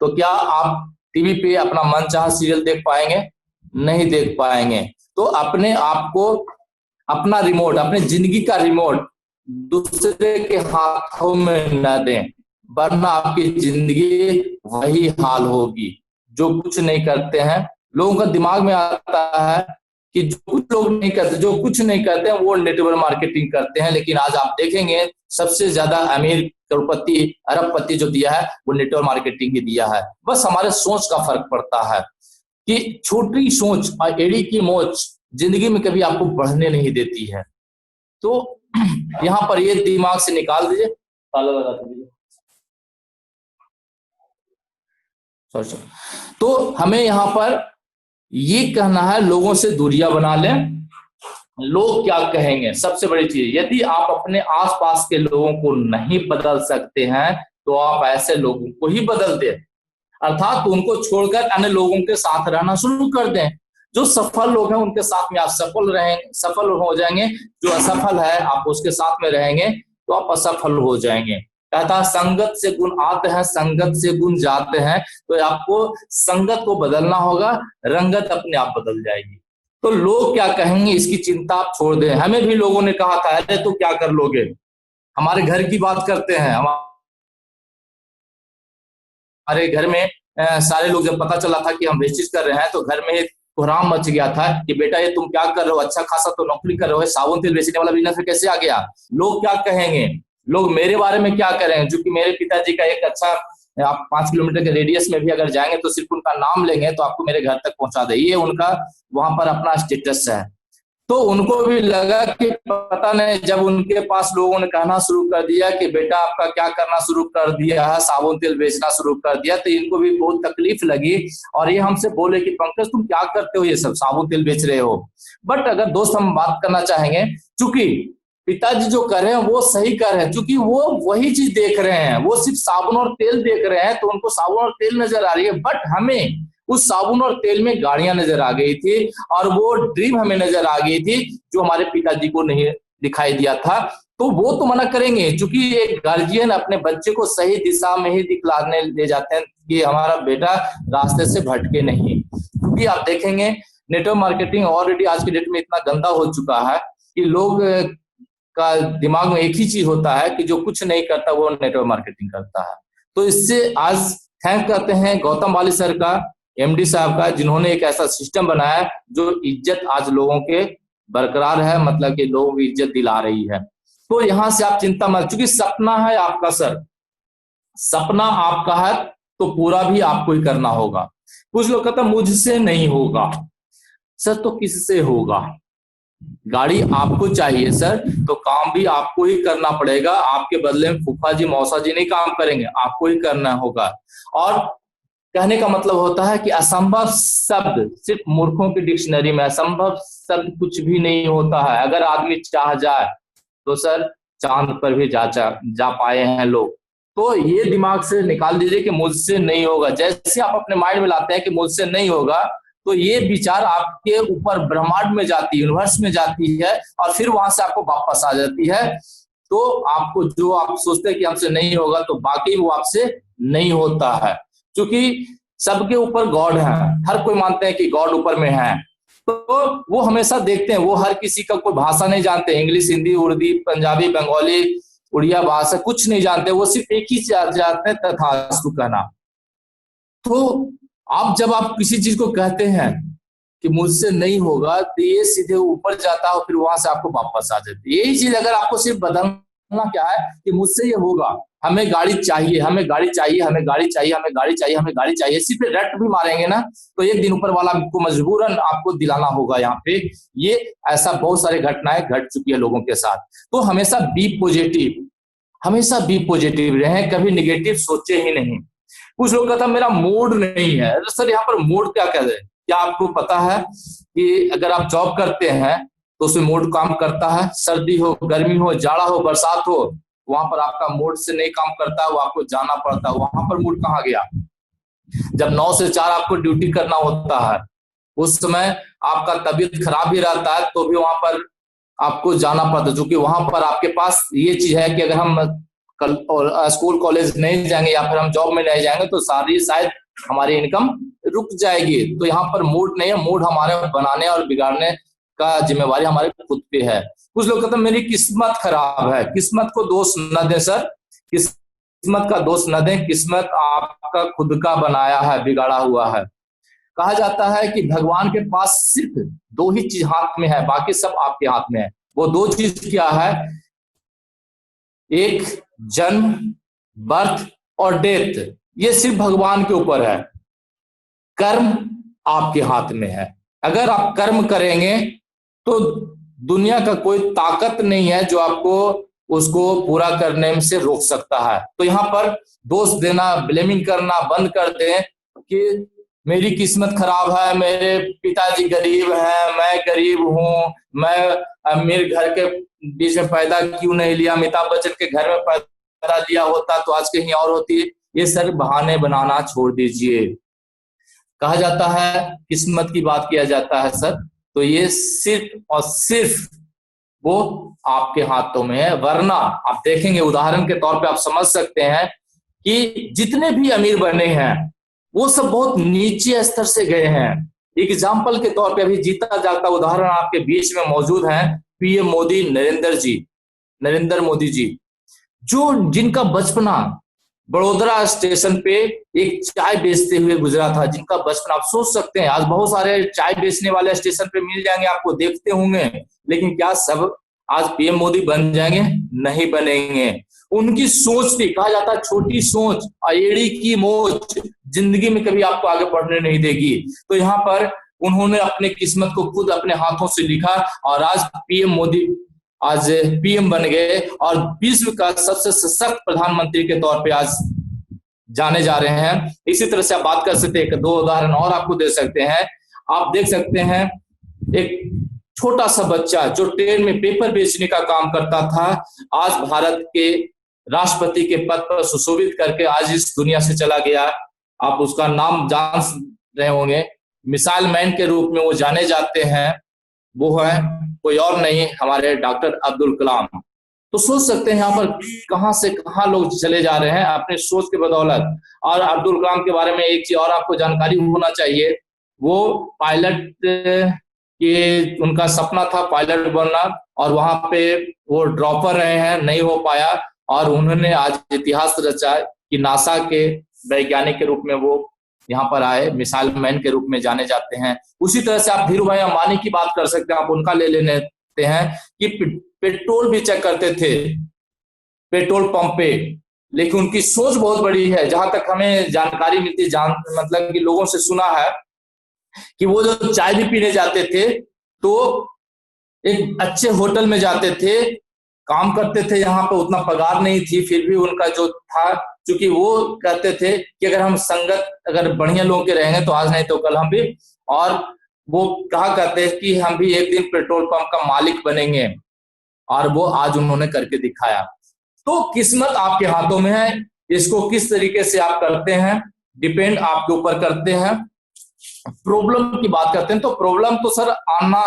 तो क्या आप टीवी पे अपना मनचाहा सीरियल देख पाएंगे? नहीं देख पाएंगे। तो अपने आप को, अपना रिमोट, अपने जिंदगी का रिमोट दूसरे के हाथों में न दें, वरना आपकी जिंदगी वही हाल होगी। जो कुछ नहीं करते हैं, लोगों का दिमाग में आता है कि जो कुछ लोग नहीं करते, जो कुछ नहीं करते हैं वो नेटवर्क मार्केटिंग करते हैं, लेकिन आज आप देखेंगे सबसे ज्यादा अमीर करोड़पति अरबपति जो दिया है वो नेटवर्क मार्केटिंग ही दिया है। बस हमारे सोच का फर्क पड़ता है कि छोटी सोच और एड़ी की मोच जिंदगी में कभी आपको बढ़ने नहीं देती है। तो यहाँ पर ये दिमाग से निकाल दीजिए, ताला लगा दीजिए। तो हमें यहाँ पर ये कहना है, लोगों से दूरियां बना लें। लोग क्या कहेंगे सबसे बड़ी चीज। यदि आप अपने आसपास के लोगों को नहीं बदल सकते हैं तो आप ऐसे लोगों को ही बदल दें, अर्थात उनको छोड़कर अन्य लोगों के साथ रहना शुरू कर दें। जो सफल लोग हैं उनके साथ में आप सफल हो जाएंगे। जो असफल है आप उसके साथ में रहेंगे तो आप असफल हो जाएंगे। कहता है संगत से गुण आते हैं, संगत से गुण जाते हैं। तो आपको संगत को बदलना होगा, रंगत अपने आप बदल जाएगी। तो लोग क्या कहेंगे इसकी चिंता आप छोड़ दें। हमें भी लोगों ने कहा था अरे तो क्या कर लोगे, हमारे घर की बात करते हैं। हमारे घर में सारे लोग जब पता चला था कि हम रजिस्ट्री कर रहे हैं तो घर में कोहराम मच गया था कि बेटा ये तुम क्या कर रहे हो, अच्छा खासा तो नौकरी कर रहे हो, साबुन तेल बेचने वाला बिजनेस में कैसे आ गया। लोग क्या कहेंगे, लोग मेरे बारे में क्या करेंगे। जो कि मेरे पिताजी का एक अच्छा आप 5 किलोमीटर के रेडियस में भी अगर जाएंगे तो सिर्फ उनका नाम लेंगे तो आपको मेरे घर तक पहुंचा दे, ये उनका वहां पर अपना स्टेटस है। तो उनको भी लगा कि पता नहीं, जब उनके पास लोगों ने कहना शुरू कर दिया कि बेटा आपका क्या करना शुरू कर दिया है, साबुन तेल बेचना शुरू कर दिया, तो इनको भी बहुत तकलीफ लगी और ये हमसे बोले कि पंकज तुम क्या करते हो, ये सब साबुन तेल बेच रहे हो। बट अगर दोस्त हम बात करना चाहेंगे, चूंकि पिताजी जो कर रहे हैं वो सही कर रहे हैं, क्योंकि वो वही चीज देख रहे हैं, वो सिर्फ साबुन और तेल देख रहे हैं तो उनको साबुन और तेल नजर आ रही है। बट हमें उस साबुन और तेल में गाड़ियां नजर आ गई थी और वो ड्रीम हमें नजर आ गई थी जो हमारे पिताजी को नहीं दिखाई दिया था। तो वो तो मना करेंगे, क्योंकि एक गार्जियन अपने बच्चे को सही दिशा में ही दिखलाने ले जाते हैं कि हमारा बेटा रास्ते से भटके नहीं। क्योंकि आप देखेंगे नेटवर्क मार्केटिंग ऑलरेडी आज की डेट में इतना गंदा हो चुका है कि लोग का दिमाग में एक ही चीज होता है कि जो कुछ नहीं करता वो नेटवर्क मार्केटिंग करता है। तो इससे आज थैंक करते हैं गौतम वाली सर का, एमडी साहब का, जिन्होंने एक ऐसा सिस्टम बनाया जो इज्जत आज लोगों के बरकरार है, मतलब कि लोगों की इज्जत दिला रही है। तो यहां से आप चिंता मत, क्योंकि सपना है आपका सर, सपना आपका है तो पूरा भी आपको ही करना होगा। कुछ लोग कहते हैं मुझसे नहीं होगा सर, तो किससे होगा? गाड़ी आपको चाहिए सर, तो काम भी आपको ही करना पड़ेगा। आपके बदले में फूफा जी मौसा जी नहीं काम करेंगे, आपको ही करना होगा। और कहने का मतलब होता है कि असंभव शब्द सिर्फ मूर्खों की डिक्शनरी में, असंभव शब्द कुछ भी नहीं होता है। अगर आदमी चाह जाए तो सर चांद पर भी जा पाए हैं लोग। तो ये दिमाग से निकाल दीजिए कि मुझसे नहीं होगा। जैसे आप अपने माइंड में लाते हैं कि मुझसे नहीं होगा, तो ये विचार आपके ऊपर ब्रह्मांड में जाती है, यूनिवर्स में जाती है और फिर वहां से आपको वापस आ जाती है। तो आपको जो आप सोचते हैं कि हमसे नहीं होगा, तो बाकी वो आपसे नहीं होता है, क्योंकि सबके ऊपर गॉड है। हर कोई मानते हैं कि गॉड ऊपर में है, तो वो हमेशा देखते हैं। वो हर किसी का कोई भाषा नहीं जानते, इंग्लिश, हिंदी, उर्दू, पंजाबी, बंगाली, उड़िया भाषा कुछ नहीं जानते। वो सिर्फ एक ही जानते हैं, तथास्तु कहना। तो जब आप किसी चीज को कहते हैं कि मुझसे नहीं होगा, तो ये सीधे ऊपर जाता है और फिर वहां से आपको वापस आ जाती है। यही चीज अगर आपको सिर्फ बदलना क्या है कि मुझसे ये होगा, हमें गाड़ी चाहिए, हमें गाड़ी चाहिए, हमें गाड़ी चाहिए, हमें गाड़ी चाहिए, हमें गाड़ी चाहिए, सिर्फ रट भी मारेंगे ना, तो एक दिन ऊपर वाला आपको मजबूरन आपको दिलाना होगा। यहाँ पे ये ऐसा बहुत सारे घटनाएं घट चुकी है लोगों के साथ। तो हमेशा बी पॉजिटिव, हमेशा बी पॉजिटिव रहे, कभी निगेटिव सोचे ही नहीं। कुछ लोग कहता मेरा मूड नहीं है। सर यहाँ पर मूड क्या कहते हैं? क्या आपको पता है कि अगर आप जॉब करते हैं तो उसमें मूड काम करता है? सर्दी हो, गर्मी हो, जाड़ा हो, बरसात हो, वहां पर आपका मूड से नहीं काम करता, वो आपको जाना पड़ता है। वहां पर मूड कहाँ गया? जब 9 से 4 आपको ड्यूटी करना होता है, उस समय आपका तबीयत खराब ही रहता है, तो भी वहां पर आपको जाना पड़ता है, क्योंकि वहां पर आपके पास ये चीज है कि अगर हम कल और स्कूल कॉलेज नहीं जाएंगे या फिर हम जॉब में नहीं जाएंगे तो सारी शायद हमारी इनकम रुक जाएगी। तो यहाँ पर मूड नहीं है, मूड हमारे बनाने और बिगाड़ने का जिम्मेवारी हमारे खुद पे है। कुछ लोग कहते हैं मेरी किस्मत खराब है। किस्मत को दोष न दें सर, किस्मत का दोष न दें, किस्मत आपका खुद का बनाया है, बिगाड़ा हुआ है। कहा जाता है कि भगवान के पास सिर्फ 2 ही चीज हाथ में है, बाकी सब आपके हाथ में है। वो 2 चीज क्या है? एक जन्म, बर्थ और डेथ, ये सिर्फ भगवान के ऊपर है। कर्म आपके हाथ में है। अगर आप कर्म करेंगे तो दुनिया का कोई ताकत नहीं है जो आपको उसको पूरा करने से रोक सकता है। तो यहाँ पर दोष देना, ब्लेमिंग करना बंद कर दें कि मेरी किस्मत खराब है, मेरे पिताजी गरीब हैं, मैं गरीब हूं, मैं मेरे घर के बीच में पैदा क्यों नहीं लिया, अमिताभ बच्चन के घर में पैदा लिया होता तो आज कहीं और होती। ये सर बहाने बनाना छोड़ दीजिए। कहा जाता है किस्मत की बात किया जाता है सर, तो ये सिर्फ और सिर्फ वो आपके हाथों में है। वरना आप देखेंगे, उदाहरण के तौर पे आप समझ सकते हैं कि जितने भी अमीर बने हैं वो सब बहुत नीचे स्तर से गए हैं। एग्जाम्पल के तौर पे अभी जीता जागता उदाहरण आपके बीच में मौजूद है पीएम मोदी, नरेंद्र मोदी जी, जो जिनका बचपना बड़ोदरा स्टेशन पे एक चाय बेचते हुए गुजरा था। जिनका बचपन आप सोच सकते हैं, आज बहुत सारे चाय बेचने वाले स्टेशन पे मिल जाएंगे, आपको देखते होंगे, लेकिन क्या सब आज पीएम मोदी बन जाएंगे? नहीं बनेंगे। उनकी सोच थी, कहा जाता है छोटी सोच अयेड़ी की मोच जिंदगी में कभी आपको आगे बढ़ने नहीं देगी। तो यहाँ पर उन्होंने अपने किस्मत को खुद अपने हाथों से लिखा और आज पीएम मोदी आज पीएम बन गए और विश्व का सबसे सशक्त प्रधानमंत्री के तौर पे आज जाने जा रहे हैं। इसी तरह से आप बात कर सकते हैं, एक दो उदाहरण और आपको दे सकते हैं। आप देख सकते हैं एक छोटा सा बच्चा जो ट्रेन में पेपर बेचने का काम करता था, आज भारत के राष्ट्रपति के पद पर सुशोभित करके आज इस दुनिया से चला गया। आप उसका नाम जान रहे होंगे, मिसाइल मैन के रूप में वो जाने जाते हैं। वो है कोई और नहीं, हमारे डॉक्टर अब्दुल कलाम। तो सोच सकते हैं यहाँ पर कहां से कहां लोग चले जा रहे हैं अपने सोच के बदौलत। और अब्दुल कलाम के बारे में एक चीज और आपको जानकारी होना चाहिए, वो पायलट ये उनका सपना था पायलट बनना, और वहां पे वो ड्रॉपर रहे हैं, नहीं हो पाया, और उन्होंने आज इतिहास रचा कि नासा के वैज्ञानिक के रूप में वो यहाँ पर आए, मिसाइल मैन के रूप में जाने जाते हैं। उसी तरह से आप धीरू भाई अंबानी की बात कर सकते हैं, आप उनका ले लेते हैं कि पेट्रोल भी चेक करते थे पेट्रोल पंप पे, लेकिन उनकी सोच बहुत बड़ी है। जहां तक हमें जानकारी मिलती मतलब कि लोगों से सुना है कि वो जो चाय भी पीने जाते थे तो एक अच्छे होटल में जाते थे, काम करते थे, यहाँ पे उतना पगार नहीं थी, फिर भी उनका जो था, क्योंकि वो कहते थे कि अगर हम संगत अगर बढ़िया लोगों के रहेंगे तो आज नहीं तो कल हम भी, और वो कहा करते हैं कि हम भी एक दिन पेट्रोल पंप का मालिक बनेंगे, और वो आज उन्होंने करके दिखाया। तो किस्मत आपके हाथों में है, इसको किस तरीके से आप करते हैं डिपेंड आपके ऊपर करते हैं। प्रॉब्लम की बात करते हैं तो प्रॉब्लम तो सर आना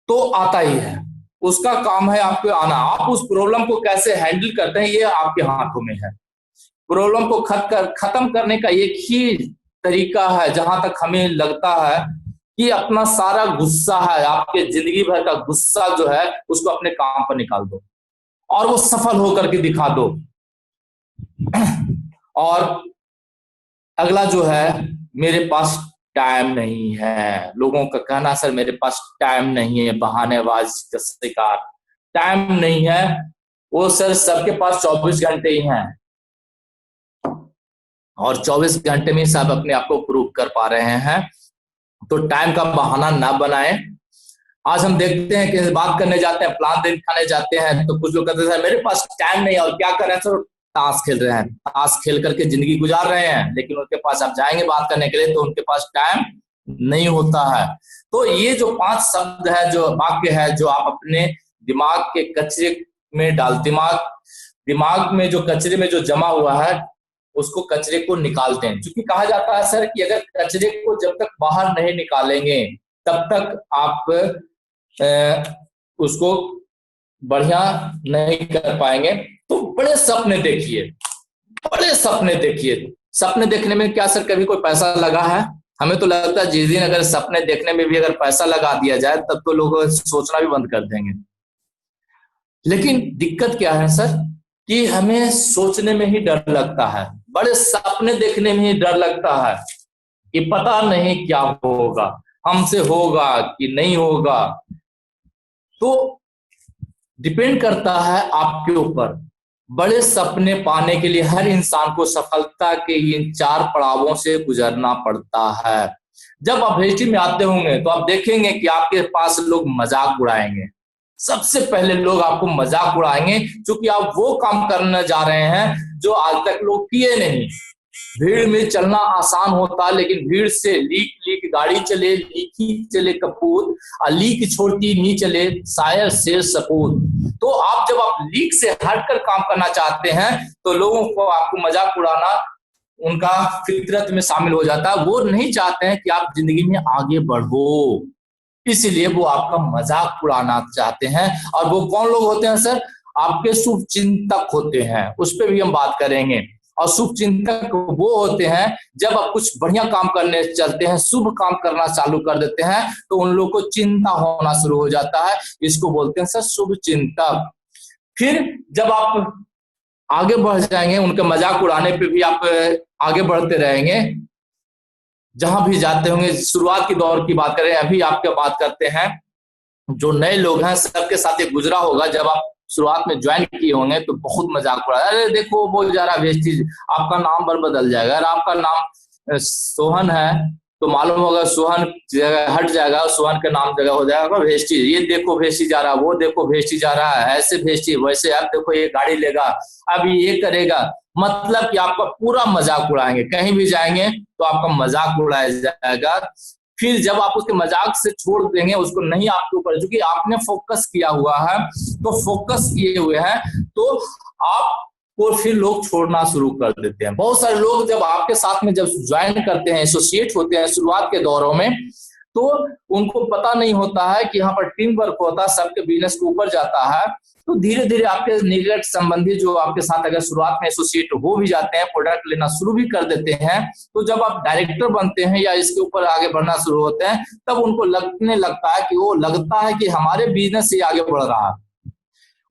तो आता ही है, उसका काम है आपको आना। आप उस प्रॉब्लम को कैसे हैंडल करते हैं ये आपके हाथों में है। प्रॉब्लम को खत्म करने का एक ही तरीका है, जहां तक हमें लगता है कि अपना सारा गुस्सा है, आपके जिंदगी भर का गुस्सा जो है उसको अपने काम पर निकाल दो और वो सफल होकर के दिखा दो। और अगला जो है, मेरे पास टाइम नहीं है। लोगों का कहना सर मेरे पास टाइम नहीं है, बहानेबाज का शिकार, टाइम नहीं है। वो सर सबके पास 24 घंटे ही हैं और 24 घंटे में सब अपने आप को प्रूव कर पा रहे हैं। तो टाइम का बहाना ना बनाएं। आज हम देखते हैं कि बात करने जाते हैं, प्लान दिन खाने जाते हैं, तो कुछ लोग कहते हैं मेरे पास टाइम नहीं है, और क्या कर रहे हैं सर, ताश खेल रहे हैं, ताश खेल करके जिंदगी गुजार रहे हैं। लेकिन उनके पास आप जाएंगे बात करने के लिए तो उनके पास टाइम नहीं होता है। तो ये जो 5 शब्द है, जो वाक्य है, जो आप अपने दिमाग के कचरे में दिमाग में जो कचरे में जो जमा हुआ है उसको कचरे को निकालते हैं। क्योंकि कहा जाता है सर कि अगर कचरे को जब तक बाहर नहीं निकालेंगे तब तक आप उसको बढ़िया नहीं कर पाएंगे। तो बड़े सपने देखिए, बड़े सपने देखिए। सपने देखने में क्या सर कभी कोई पैसा लगा है? हमें तो लगता है जिस दिन अगर सपने देखने में भी अगर पैसा लगा दिया जाए तब तो लोग सोचना भी बंद कर देंगे। लेकिन दिक्कत क्या है सर कि हमें सोचने में ही डर लगता है, बड़े सपने देखने में ही डर लगता है कि पता नहीं क्या होगा, हमसे होगा कि नहीं होगा। तो डिपेंड करता है आपके ऊपर। बड़े सपने पाने के लिए हर इंसान को सफलता के इन 4 पड़ावों से गुजरना पड़ता है। जब आप हिस्ट्री में आते होंगे तो आप देखेंगे कि आपके पास लोग मजाक उड़ाएंगे। सबसे पहले लोग आपको मजाक उड़ाएंगे क्योंकि आप वो काम करने जा रहे हैं जो आज तक लोग किए नहीं। भीड़ में चलना आसान होता, लेकिन भीड़ से लीक गाड़ी चले, लीक ही चले कपूत, और लीक छोड़ती नहीं चले शायर शेर सपूत। तो आप जब आप लीक से हटकर काम करना चाहते हैं तो लोगों को आपको मजाक उड़ाना उनका फितरत में शामिल हो जाता है। वो नहीं चाहते हैं कि आप जिंदगी में आगे बढ़ो, इसीलिए वो आपका मजाक उड़ाना चाहते हैं। और वो कौन लोग होते हैं सर? आपके शुभ चिंतक होते हैं, उस पर भी हम बात करेंगे। और शुभ चिंतक वो होते हैं जब आप कुछ बढ़िया काम करने चलते हैं, शुभ काम करना चालू कर देते हैं तो उन लोगों को चिंता होना शुरू हो जाता है, इसको बोलते हैं सर शुभ चिंतक। फिर जब आप आगे बढ़ जाएंगे, उनके मजाक उड़ाने पे भी आप आगे बढ़ते रहेंगे, जहां भी जाते होंगे। शुरुआत की दौर की बात करें, अभी आपके बात करते हैं जो नए लोग हैं, सबके साथ ये गुजरा होगा। जब आप शुरुआत में ज्वाइन किए होंगे तो बहुत मजाक उड़ाया, अरे देखो वो जा रहा वेस्टीज, आपका नाम पर बदल जाएगा। अगर आपका नाम सोहन है तो मालूम होगा सोहन जगह हट जाएगा, सोहन का नाम जगह हो जाएगा वेस्टीज। ये देखो वेस्टीज जा रहा, वो देखो वेस्टीज जा रहा है, ऐसे वेस्टीज वैसे, अब देखो ये गाड़ी लेगा, अब ये करेगा। मतलब कि आपका पूरा मजाक उड़ाएंगे, कहीं भी जाएंगे तो आपका मजाक उड़ाया जाएगा। फिर जब आप उसके मजाक से छोड़ देंगे उसको, नहीं आपके ऊपर, क्योंकि आपने फोकस किया हुआ है, तो फोकस किए हुए हैं तो आपको फिर लोग छोड़ना शुरू कर देते हैं। बहुत सारे लोग जब आपके साथ में जब ज्वाइन करते हैं, एसोसिएट होते हैं शुरुआत के दौरों में, तो उनको पता नहीं होता है कि यहाँ पर टीम वर्क होता है, सबके बिजनेस के ऊपर जाता है। तो धीरे धीरे आपके निकट संबंधी जो आपके साथ अगर शुरुआत में एसोसिएट हो भी जाते हैं, प्रोडक्ट लेना शुरू भी कर देते हैं, तो जब आप डायरेक्टर बनते हैं या इसके ऊपर आगे बढ़ना शुरू होते हैं, तब उनको लगने लगता है कि वो लगता है कि हमारे बिजनेस से आगे बढ़ रहा है,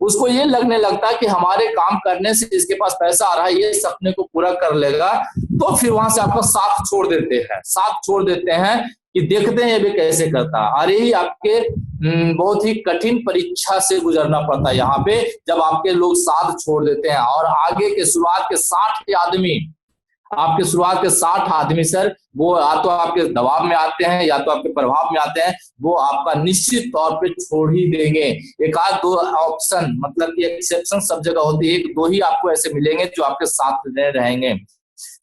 उसको ये लगने लगता है कि हमारे काम करने से इसके पास पैसा आ रहा है, ये सपने को पूरा कर लेगा। तो फिर वहां से आपका साथ छोड़ देते हैं, साथ छोड़ देते हैं कि देखते हैं ये भी कैसे करता है। और यही आपके बहुत ही कठिन परीक्षा से गुजरना पड़ता है यहाँ पे, जब आपके लोग साथ छोड़ देते हैं। और आगे के शुरुआत के 60 आदमी, आपके शुरुआत के 60 आदमी सर, वो या तो आपके दबाव में आते हैं या तो आपके प्रभाव में आते हैं, वो आपका निश्चित तौर पे छोड़ ही देंगे। एक आध दो ऑप्शन, मतलब कि एक्सेप्शन सब जगह होती है, एक दो ही आपको ऐसे मिलेंगे जो आपके साथ रहेंगे,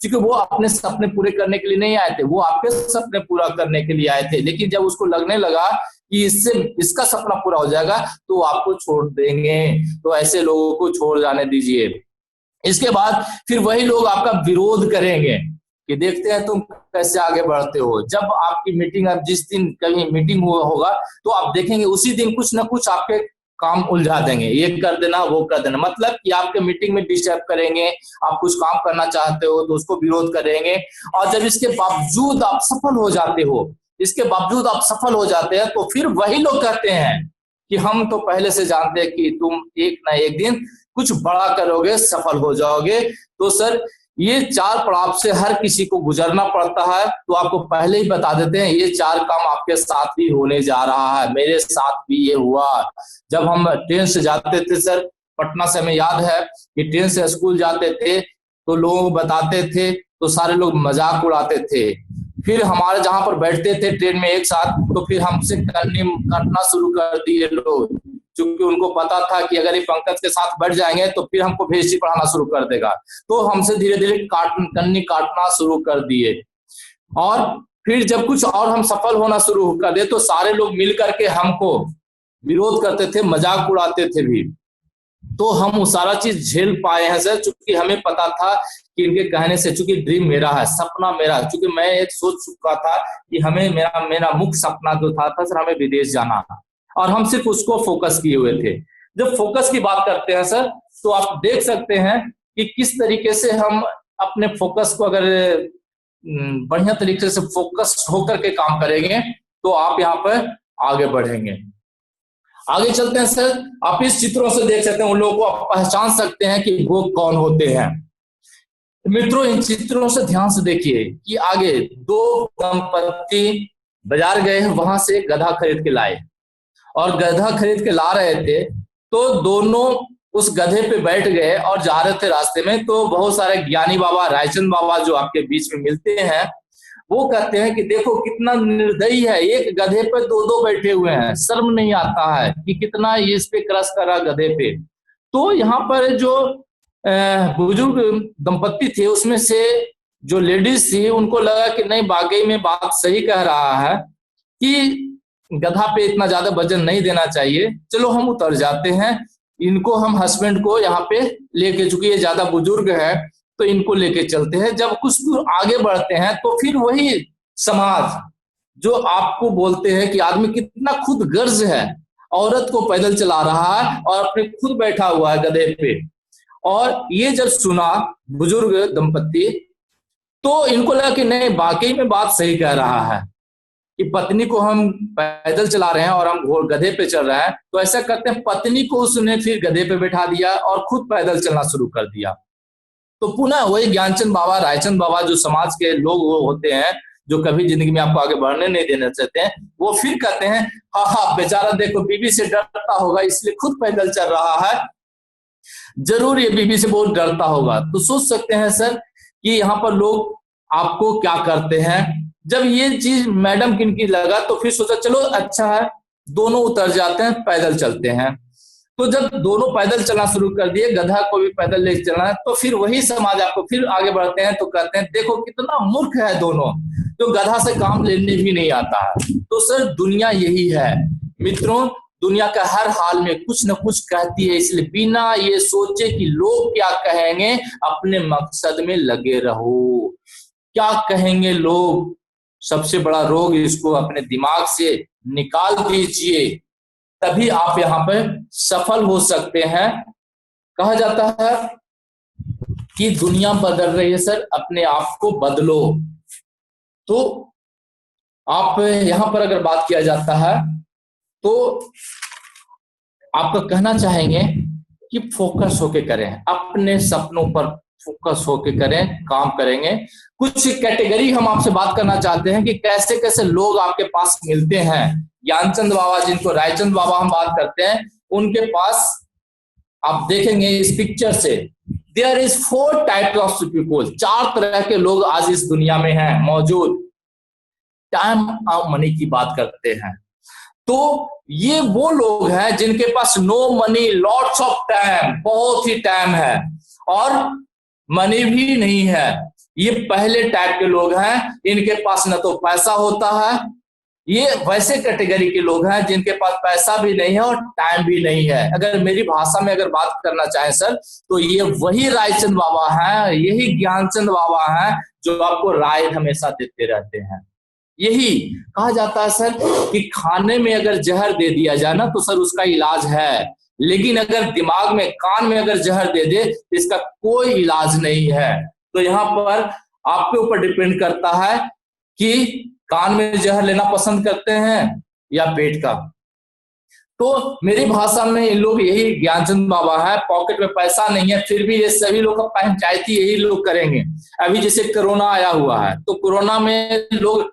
क्योंकि वो अपने सपने पूरे करने के लिए नहीं आए थे, वो आपके सपने पूरा करने के लिए आए थे। लेकिन जब उसको लगने लगा कि इससे इसका सपना पूरा हो जाएगा तो वो आपको छोड़ देंगे। तो ऐसे लोगों को छोड़ जाने दीजिए। इसके बाद फिर वही लोग आपका विरोध करेंगे कि देखते हैं तुम कैसे आगे बढ़ते हो। जब आपकी मीटिंग, अब जिस दिन कहीं मीटिंग होगा तो आप देखेंगे उसी दिन कुछ ना कुछ आपके काम उलझा देंगे, ये कर देना वो कर देना, मतलब कि आपके मीटिंग में डिस्टर्ब करेंगे। आप कुछ काम करना चाहते हो तो उसको विरोध करेंगे। और जब इसके बावजूद आप सफल हो जाते हो, इसके बावजूद आप सफल हो जाते हैं, तो फिर वही लोग कहते हैं कि हम तो पहले से जानते हैं कि तुम एक ना एक दिन कुछ बड़ा करोगे, सफल हो जाओगे। तो सर ये 4 पड़ाव से हर किसी को गुजरना पड़ता है। तो आपको पहले ही बता देते हैं, ये 4 काम आपके साथ भी होने जा रहा है। मेरे साथ भी ये हुआ। जब हम ट्रेन से जाते थे सर, पटना से हमें याद है कि ट्रेन से स्कूल जाते थे तो लोग बताते थे तो सारे लोग मजाक उड़ाते थे। फिर हमारे जहां पर बैठते थे ट्रेन में एक साथ, तो फिर हमसे काटना शुरू कर दिए लोग, क्योंकि उनको पता था कि अगर ये पंकज के साथ बैठ जाएंगे तो फिर हमको भेजी पढ़ाना शुरू कर देगा। तो हमसे धीरे धीरे कन्नी काटना शुरू कर दिए। और फिर जब कुछ और हम सफल होना शुरू कर दिए तो सारे लोग मिल करके हमको विरोध करते थे, मजाक उड़ाते थे भी। तो हम वो सारा चीज झेल पाए हैं सर, चूंकि हमें पता था कि इनके कहने से, चूंकि ड्रीम मेरा है, सपना मेरा, चूंकि मैं एक सोच चुका था कि हमें मेरा मुख्य सपना जो था सर, हमें विदेश जाना, और हम सिर्फ उसको फोकस किए हुए थे। जब फोकस की बात करते हैं सर, तो आप देख सकते हैं कि किस तरीके से हम अपने फोकस को अगर बढ़िया तरीके से फोकस होकर के काम करेंगे तो आप यहाँ पर आगे बढ़ेंगे। आगे चलते हैं सर, आप इस चित्रों से देख सकते हैं, उन लोगों को आप पहचान सकते हैं कि वो कौन होते हैं। मित्रों इन चित्रों से ध्यान से देखिए कि आगे 2 दंपत्ति बाजार गए, वहां से गधा खरीद के लाए, और गधा खरीद के ला रहे थे तो दोनों उस गधे पे बैठ गए और जा रहे थे रास्ते में। तो बहुत सारे ज्ञानी बाबा, रायचंद बाबा जो आपके बीच में मिलते हैं, वो कहते हैं कि देखो कितना निर्दयी है, एक गधे पे 2 बैठे हुए हैं, शर्म नहीं आता है कि कितना ये इस पे क्रश करा गधे पे। तो यहाँ पर जो बुजुर्ग दंपत्ति थे उसमें से जो लेडीज थी, उनको लगा कि नहीं वाकई में बात सही कह रहा है कि गधा पे इतना ज्यादा वजन नहीं देना चाहिए, चलो हम उतर जाते हैं, इनको हम हस्बैंड को यहाँ पे लेके, चूंकि ये ज्यादा बुजुर्ग है तो इनको लेके चलते हैं। जब कुछ दूर आगे बढ़ते हैं तो फिर वही समाज जो आपको बोलते हैं कि आदमी कितना खुद गर्ज है, औरत को पैदल चला रहा है और अपने खुद बैठा हुआ है गधे पे। और ये जब सुना बुजुर्ग दंपत्ति, तो इनको लगा कि नहीं वाकई में बात सही कह रहा है कि पत्नी को हम पैदल चला रहे हैं और हम घोड़ गधे पे चल रहे हैं। तो ऐसा करते हैं, पत्नी को उसने फिर गधे पे बैठा दिया और खुद पैदल चलना शुरू कर दिया। तो पुनः वही ज्ञानचंद बाबा, रायचंद बाबा जो समाज के लोग वो होते हैं, जो कभी जिंदगी में आपको आगे बढ़ने नहीं देना चाहते हैं, वो फिर कहते हैं हाँ हाँ बेचारा देखो बीवी से डरता होगा इसलिए खुद पैदल चल रहा है, जरूर ये बीवी से बहुत डरता होगा। तो सोच सकते हैं सर कि यहाँ पर लोग आपको क्या करते हैं। जब ये चीज मैडम किनकी लगा तो फिर सोचा चलो अच्छा है, दोनों उतर जाते हैं, पैदल चलते हैं। तो जब दोनों पैदल चलना शुरू कर दिए, गधा को भी पैदल ले चलना है, तो फिर वही समाज आपको फिर आगे बढ़ते हैं तो कहते हैं देखो कितना मूर्ख है दोनों, तो गधा से काम लेने भी नहीं आता है। तो सर दुनिया यही है मित्रों, दुनिया का हर हाल में कुछ न कुछ कहती है, इसलिए बिना ये सोचे कि लोग क्या कहेंगे अपने मकसद में लगे रहो। क्या कहेंगे लोग सबसे बड़ा रोग, इसको अपने दिमाग से निकाल दीजिए, तभी आप यहाँ पर सफल हो सकते हैं। कहा जाता है कि दुनिया बदल रही है सर, अपने आप को बदलो। तो आप यहाँ पर अगर बात किया जाता है तो आपका कहना चाहेंगे कि फोकस होके करें, अपने सपनों पर फोकस होके करें, काम करेंगे। कुछ कैटेगरी हम आपसे बात करना चाहते हैं कि कैसे कैसे लोग आपके पास मिलते हैं। ज्ञानचंद बाबा, जिनको रायचंद बाबा हम बात करते हैं, उनके पास आप देखेंगे इस पिक्चर से, there is 4 type of people, 4 तरह के लोग आज इस दुनिया में हैं मौजूद। टाइम और मनी की बात करते हैं तो ये वो लोग हैं जिनके पास no money lots of time, बहुत ही टाइम है और मनी भी नहीं है। ये पहले टाइप के लोग हैं, इनके पास न तो पैसा होता है। ये वैसे कैटेगरी के लोग हैं जिनके पास पैसा भी नहीं है और टाइम भी नहीं है। अगर मेरी भाषा में अगर बात करना चाहें सर, तो ये वही रायचंद बाबा हैं, यही ज्ञानचंद बाबा हैं जो आपको राय हमेशा देते रहते हैं। यही कहा जाता है सर कि खाने में अगर जहर दे दिया जाए ना तो सर उसका इलाज है, लेकिन अगर दिमाग में, कान में अगर जहर दे दे तो इसका कोई इलाज नहीं है। तो यहाँ पर आपके ऊपर डिपेंड करता है कि कान में जहर लेना पसंद करते हैं या पेट का। तो मेरी भाषा में इन लोग यही ज्ञानचंद बाबा है, पॉकेट में पैसा नहीं है फिर भी ये सभी लोग पंचायती यही लोग करेंगे। अभी जैसे कोरोना आया हुआ है तो कोरोना में लोग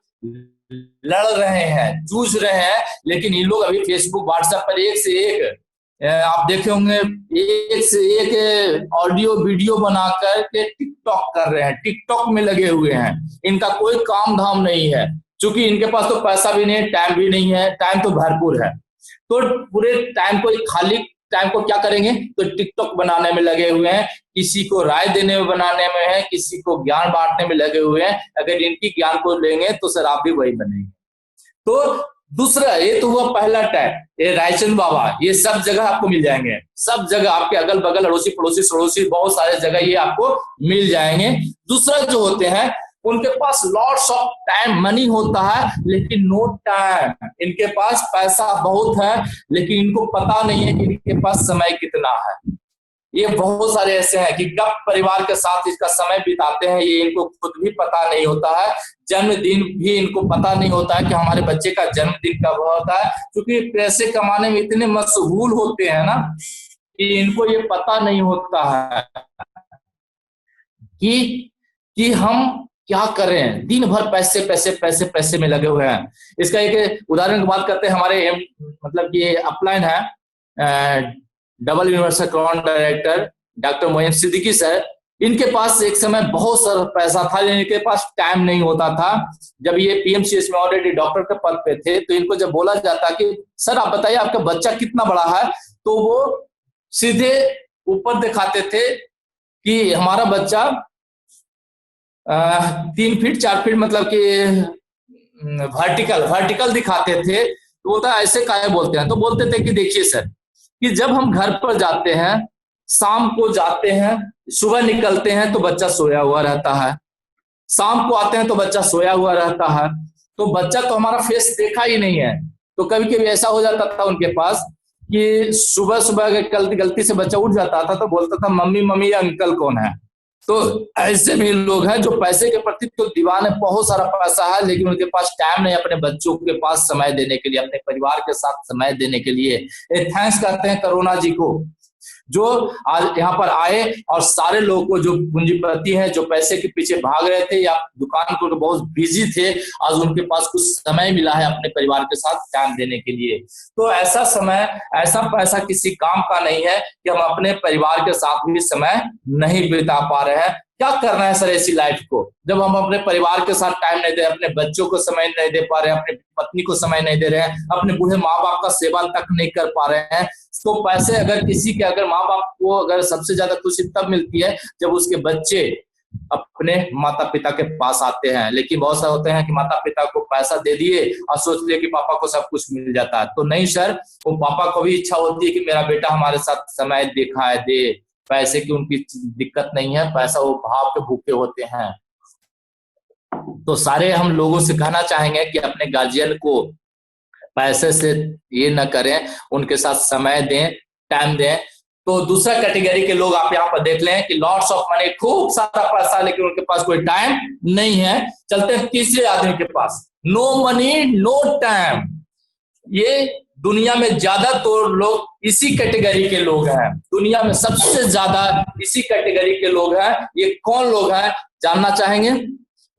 लड़ रहे हैं, जूझ रहे हैं, लेकिन इन लोग अभी फेसबुक व्हाट्सएप पर एक से एक आप देखे होंगे, एक से एक ऑडियो वीडियो बनाकर के टिकटॉक कर रहे हैं, टिकटॉक में लगे हुए हैं। इनका कोई काम धाम नहीं है, क्योंकि इनके पास तो पैसा भी नहीं है, टाइम भी नहीं है। टाइम तो भरपूर है, तो पूरे टाइम को, खाली टाइम को क्या करेंगे, तो टिकटॉक बनाने में लगे हुए हैं, किसी को राय देने में बनाने में है, किसी को ज्ञान बांटने में लगे हुए हैं। अगर इनकी ज्ञान को लेंगे तो सर आप भी वही बनेंगे। तो दूसरा, ये तो हुआ पहला टाइप, ये रायचंद बाबा, ये सब जगह आपको मिल जाएंगे, सब जगह आपके अगल बगल, अड़ोसी पड़ोसी सड़ोसी, बहुत सारे जगह ये आपको मिल जाएंगे। दूसरा जो होते हैं उनके पास लॉट्स ऑफ टाइम, मनी होता है लेकिन नो टाइम। इनके पास पैसा बहुत है लेकिन इनको पता नहीं है कि इनके पास समय कितना है। ये बहुत सारे ऐसे हैं कि कब परिवार के साथ इसका समय बिताते हैं ये इनको खुद भी पता नहीं होता है। जन्मदिन भी इनको पता नहीं होता है कि हमारे बच्चे का जन्मदिन कब होता है, क्योंकि पैसे कमाने में इतने मशगूल होते हैं ना कि इनको ये पता नहीं होता है कि हम क्या करें। दिन भर पैसे पैसे पैसे पैसे में लगे हुए हैं। इसका एक उदाहरण की बात करते हैं, हमारे मतलब कि अपलाइन है, double universal crown director doctor Moin Siddiqui sir. इनके पास एक समय बहुत सारा पैसा था लेकिन इनके पास टाइम नहीं होता था। जब ये पीएमसीएच में ऑलरेडी डॉक्टर के पद पे थे तो इनको जब बोला जाता कि सर आप बताइए आपका बच्चा कितना बड़ा है, तो वो सीधे ऊपर दिखाते थे कि हमारा बच्चा 3 फीट 4 फीट, मतलब कि वर्टिकल दिखाते थे। तो बोलता ऐसे काहे बोलते हैं, तो बोलते थे कि देखिए सर कि जब हम घर पर जाते हैं, शाम को जाते हैं, सुबह निकलते हैं तो बच्चा सोया हुआ रहता है, शाम को आते हैं तो बच्चा सोया हुआ रहता है, तो बच्चा तो हमारा फेस देखा ही नहीं है। तो कभी कभी ऐसा हो जाता था उनके पास कि सुबह सुबह गलती से बच्चा उठ जाता था तो बोलता था मम्मी मम्मी अंकल कौन है। तो ऐसे भी लोग हैं जो पैसे के प्रति तो दीवाने, बहुत सारा पैसा है लेकिन उनके पास टाइम नहीं अपने बच्चों के पास समय देने के लिए, अपने परिवार के साथ समय देने के लिए। थैंक्स कहते हैं कोरोना जी को। जो आज यहाँ पर आए और सारे लोगों को, जो पूंजीपति हैं, जो पैसे के पीछे भाग रहे थे या दुकान को बहुत बिजी थे, आज उनके पास कुछ समय मिला है अपने परिवार के साथ टाइम देने के लिए। तो ऐसा समय, ऐसा पैसा किसी काम का नहीं है कि हम अपने परिवार के साथ भी समय नहीं बिता पा रहे हैं। क्या करना है सर ऐसी लाइफ को, जब हम अपने परिवार के साथ टाइम नहीं दे, अपने बच्चों को समय नहीं दे पा रहे हैं, अपनी पत्नी को समय नहीं दे रहे हैं, अपने बूढ़े माँ बाप का सेवा तक नहीं कर पा रहे हैं। तो पैसे अगर किसी के, अगर माँ बाप को अगर सबसे ज्यादा खुशी तब मिलती है जब उसके बच्चे अपने माता पिता के पास आते हैं। लेकिन बहुत सारे होते हैं कि माता पिता को पैसा दे दिए और सोच लिए कि पापा को सब कुछ मिल जाता है। तो नहीं सर, वो पापा को भी इच्छा होती है कि मेरा बेटा हमारे साथ समय दिखाए दे। पैसे की उनकी दिक्कत नहीं है, पैसा वो भाव के भूखे होते हैं। तो सारे हम लोगों से कहना चाहेंगे कि अपने गार्जियन को पैसे से ये न करें, उनके साथ समय दें, टाइम दें। तो दूसरा कैटेगरी के लोग आप यहाँ पर देख लें कि लॉट्स ऑफ मनी, खूब सारा पैसा लेकिन उनके पास कोई टाइम नहीं है। चलते हैं तीसरे आदमी के पास, नो मनी नो टाइम। ये दुनिया में ज्यादातर लोग इसी कैटेगरी के लोग हैं, दुनिया में सबसे ज्यादा इसी कैटेगरी के लोग हैं। ये कौन लोग हैं जानना चाहेंगे?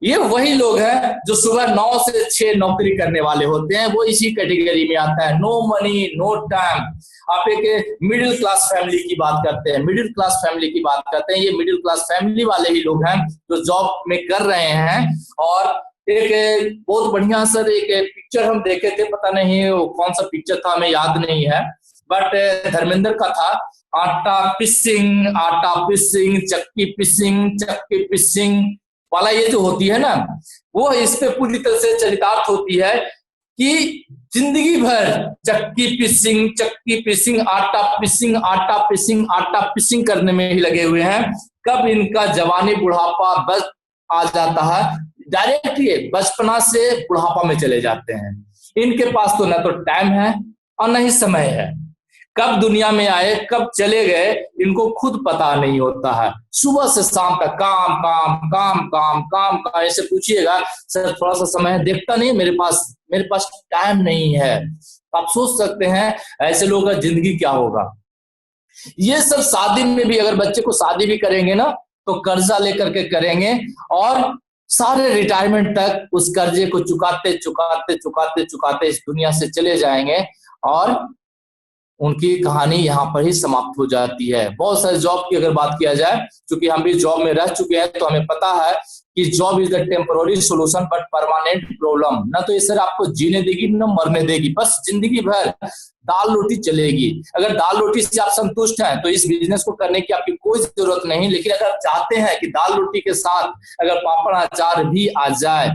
ये वही लोग हैं जो सुबह 9 से 6 नौकरी करने वाले होते हैं, वो इसी कैटेगरी में आता है। No money no time. आप एक मिडिल क्लास फैमिली की बात करते हैं, मिडिल क्लास फैमिली की बात करते हैं, ये मिडिल क्लास फैमिली वाले ही लोग हैं जो जॉब में कर रहे हैं। और एक बहुत बढ़िया सर एक पिक्चर हम देखे थे, पता नहीं कौन सा पिक्चर था, हमें याद नहीं है, बट धर्मेंद्र का था, आटा पिसिंग चक्की पिसिंग वाला ये जो होती है ना, वो इस पे पूरी तरह से चरितार्थ होती है कि जिंदगी भर चक्की पिसिंग आटा पिसिंग करने में ही लगे हुए हैं। कब इनका जवानी बुढ़ापा बस आ जाता है, डायरेक्ट ये बचपना से बुढ़ापा में चले जाते हैं। इनके पास तो न तो टाइम है और न ही समय है। कब दुनिया में आए, कब चले गए, इनको खुद पता नहीं होता है। सुबह से शाम तक काम ऐसे पूछिएगा, सर थोड़ा सा समय है, देखता नहीं मेरे पास टाइम नहीं है। आप सोच सकते हैं ऐसे लोगों का जिंदगी क्या होगा। ये सब शादी में भी, अगर बच्चे को शादी भी करेंगे ना तो कर्जा लेकर के करेंगे और सारे रिटायरमेंट तक उस कर्जे को चुकाते इस दुनिया से चले जाएंगे और उनकी कहानी यहाँ पर ही समाप्त हो जाती है। बहुत सारे जॉब की अगर बात किया जाए, क्योंकि हम भी जॉब में रह चुके हैं, तो हमें पता है कि job is the temporary solution but permanent problem. ना तो ये सर आपको जीने देगी ना मरने देगी, बस जिंदगी भर दाल रोटी चलेगी। अगर दाल रोटी से आप संतुष्ट हैं तो इस बिजनेस को करने की आपकी कोई जरूरत नहीं। लेकिन अगर आप चाहते हैं कि दाल रोटी के साथ अगर पापड़ अचार भी आ जाए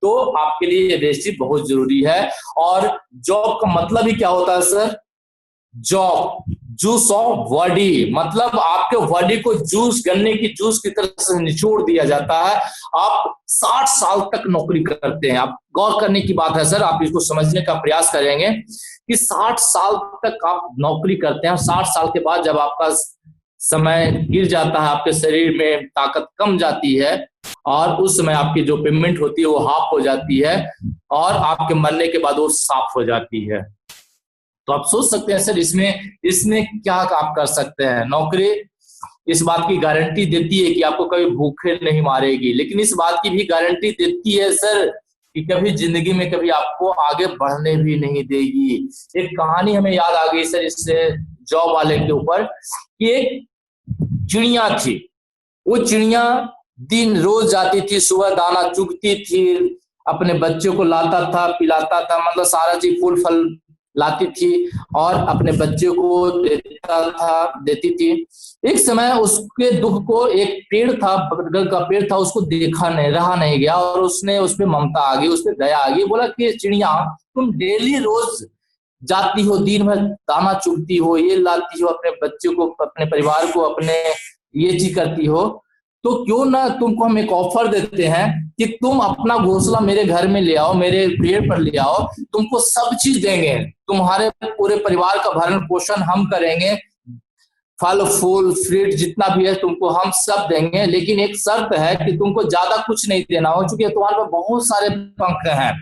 तो आपके लिए ये रेसिपी बहुत जरूरी है। और जॉब का मतलब ही क्या होता है sir? Job, juice of body, मतलब आपके बॉडी को जूस, गन्ने की जूस की तरह से निचोड़ दिया जाता है। आप 60 साल तक नौकरी करते हैं। आप गौर करने की बात है सर, आप इसको समझने का प्रयास करेंगे कि 60 साल तक आप नौकरी करते हैं। 60 साल के बाद जब आपका समय गिर जाता है, आपके शरीर में ताकत कम जाती है और उस समय आपकी जो पेमेंट होती है वो हाफ हो जाती है और आपके मरने के बाद वो साफ हो जाती है। तो आप सोच सकते हैं सर इसमें क्या आप कर सकते हैं। नौकरी इस बात की गारंटी देती है कि आपको कभी भूखे नहीं मारेगी, लेकिन इस बात की भी गारंटी देती है सर कि कभी जिंदगी में कभी आपको आगे बढ़ने भी नहीं देगी। एक कहानी हमें याद आ गई सर इससे जॉब वाले के ऊपर कि एक चिड़िया थी। वो चिड़िया दिन रोज जाती थी, सुबह दाना चुगती थी, अपने बच्चों को लाता था, पिलाता था, मतलब सारा चीज फूल फल लाती थी और अपने बच्चे को देती थी। एक समय उसके दुख को, एक पेड़ था, बरगद का पेड़ था, उसको देखा नहीं, रहा नहीं गया और उसने उस पर ममता आ गई, उस पर दया आ गई। बोला कि चिड़िया तुम डेली रोज जाती हो, दिन भर दाना चुगती हो, ये लाती हो अपने बच्चे को, अपने परिवार को, अपने ये चीज करती हो, तो क्यों ना तुमको हम एक ऑफर देते हैं कि तुम अपना घोंसला मेरे घर में ले आओ, मेरे पेड़ पर ले आओ, तुमको सब चीज देंगे, तुम्हारे पूरे परिवार का भरण पोषण हम करेंगे, फल फूल फ्रूट जितना भी है तुमको हम सब देंगे, लेकिन एक शर्त है कि तुमको ज्यादा कुछ नहीं देना हो, क्योंकि तुम्हारे पास बहुत सारे पंख हैं,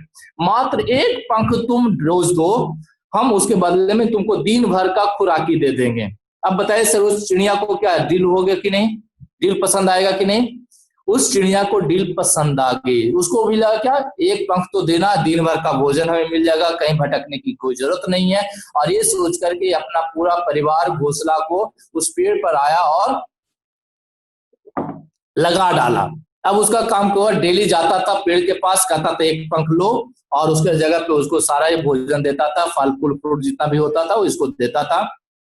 मात्र एक पंख तुम रोज दो, हम उसके बदले में तुमको दिन भर का खुराकी दे देंगे। अब बताइए सर, उस चिड़िया को क्या दिल हो गया कि नहीं, दिल पसंद आएगा कि नहीं? उस चिड़िया को दिल पसंद आ गई, उसको भी लगा क्या एक पंख तो देना, दिन भर का भोजन हमें मिल जाएगा, कहीं भटकने की कोई जरूरत नहीं है। और ये सोच करके अपना पूरा परिवार घोंसला को उस पेड़ पर आया और लगा डाला। अब उसका काम क्या हुआ, डेली जाता था पेड़ के पास, कहता था एक पंख लो, और उसके जगह पे उसको सारा ये भोजन देता था, फल फूल फ्रूट जितना भी होता था वो इसको देता था।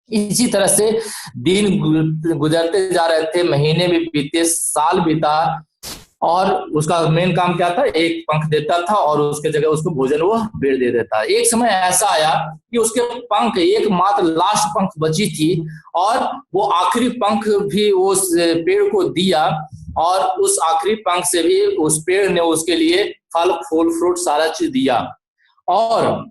इसी तरह से दिन गुजरते जा रहे थे, महीने भी बीते, साल बीता, और उसका मेन काम क्या था, एक पंख देता था और उसके जगह उसको भोजन वो पेड़ दे देता। एक समय ऐसा आया कि उसके पंख एक मात्र लास्ट पंख बची थी, और वो आखिरी पंख भी उस पेड़ को दिया, और उस आखिरी पंख से भी उस पेड़ ने उसके लिए फल फूल फ्रूट सारा चीज दिया। और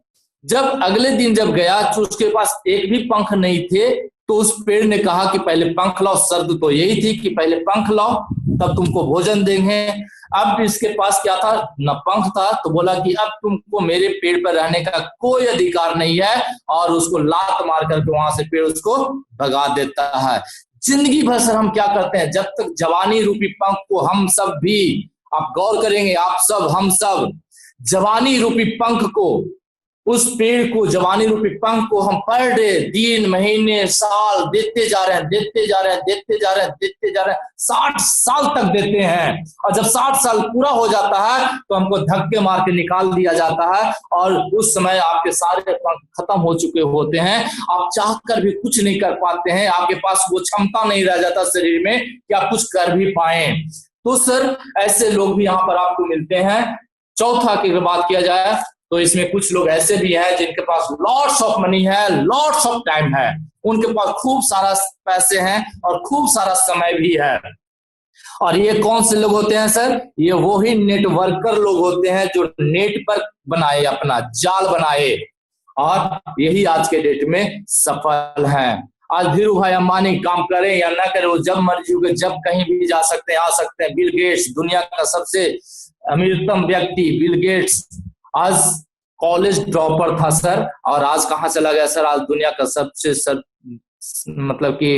जब अगले दिन जब गया तो उसके पास एक भी पंख नहीं थे, तो उस पेड़ ने कहा कि पहले पंख लाओ, शर्त तो यही थी कि पहले पंख लाओ तब तुमको भोजन देंगे। अब इसके पास क्या था, न पंख था, तो बोला कि अब तुमको मेरे पेड़ पर रहने का कोई अधिकार नहीं है, और उसको लात मार करके वहां से पेड़ उसको भगा देता है। जिंदगी भर सर हम क्या करते हैं, जब तक जवानी रूपी पंख को हम सब भी, आप गौर करेंगे, आप सब हम सब जवानी रूपी पंख को, उस पेड़ को, जवानी रूपी पंख को हम पर डे दिन महीने साल देते जा रहे हैं, देते जा रहे हैं, देते जा रहे हैं, देते जा रहे हैं, 60 साल तक देते हैं। और जब 60 साल पूरा हो जाता है तो हमको धक्के मार के निकाल दिया जाता है, और उस समय आपके सारे पंख खत्म हो चुके होते हैं, आप चाहकर भी कुछ नहीं कर पाते हैं, आपके पास वो क्षमता नहीं रह जाता शरीर में कि आप कुछ कर भी पाए। तो सर ऐसे लोग भी यहाँ पर आपको मिलते हैं। चौथा की अगर बात किया जाए तो इसमें कुछ लोग ऐसे भी हैं जिनके पास लॉट्स ऑफ मनी है, लॉट्स ऑफ टाइम है, उनके पास खूब सारा पैसे हैं और खूब सारा समय भी है। और ये कौन से लोग होते हैं सर, ये वो ही नेटवर्कर लोग होते हैं जो नेट पर बनाए, अपना जाल बनाए, और यही आज के डेट में सफल हैं। आज धीरू भाई अंबानी काम करें या ना करें, वो जब मर्जी होगा, जब कहीं भी जा सकते हैं, आ सकते हैं। बिल गेट्स, दुनिया का सबसे अमीरतम व्यक्ति बिल गेट्स, आज कॉलेज ड्रॉपर था सर, और आज कहां चला गया सर, आज दुनिया का सबसे मतलब कि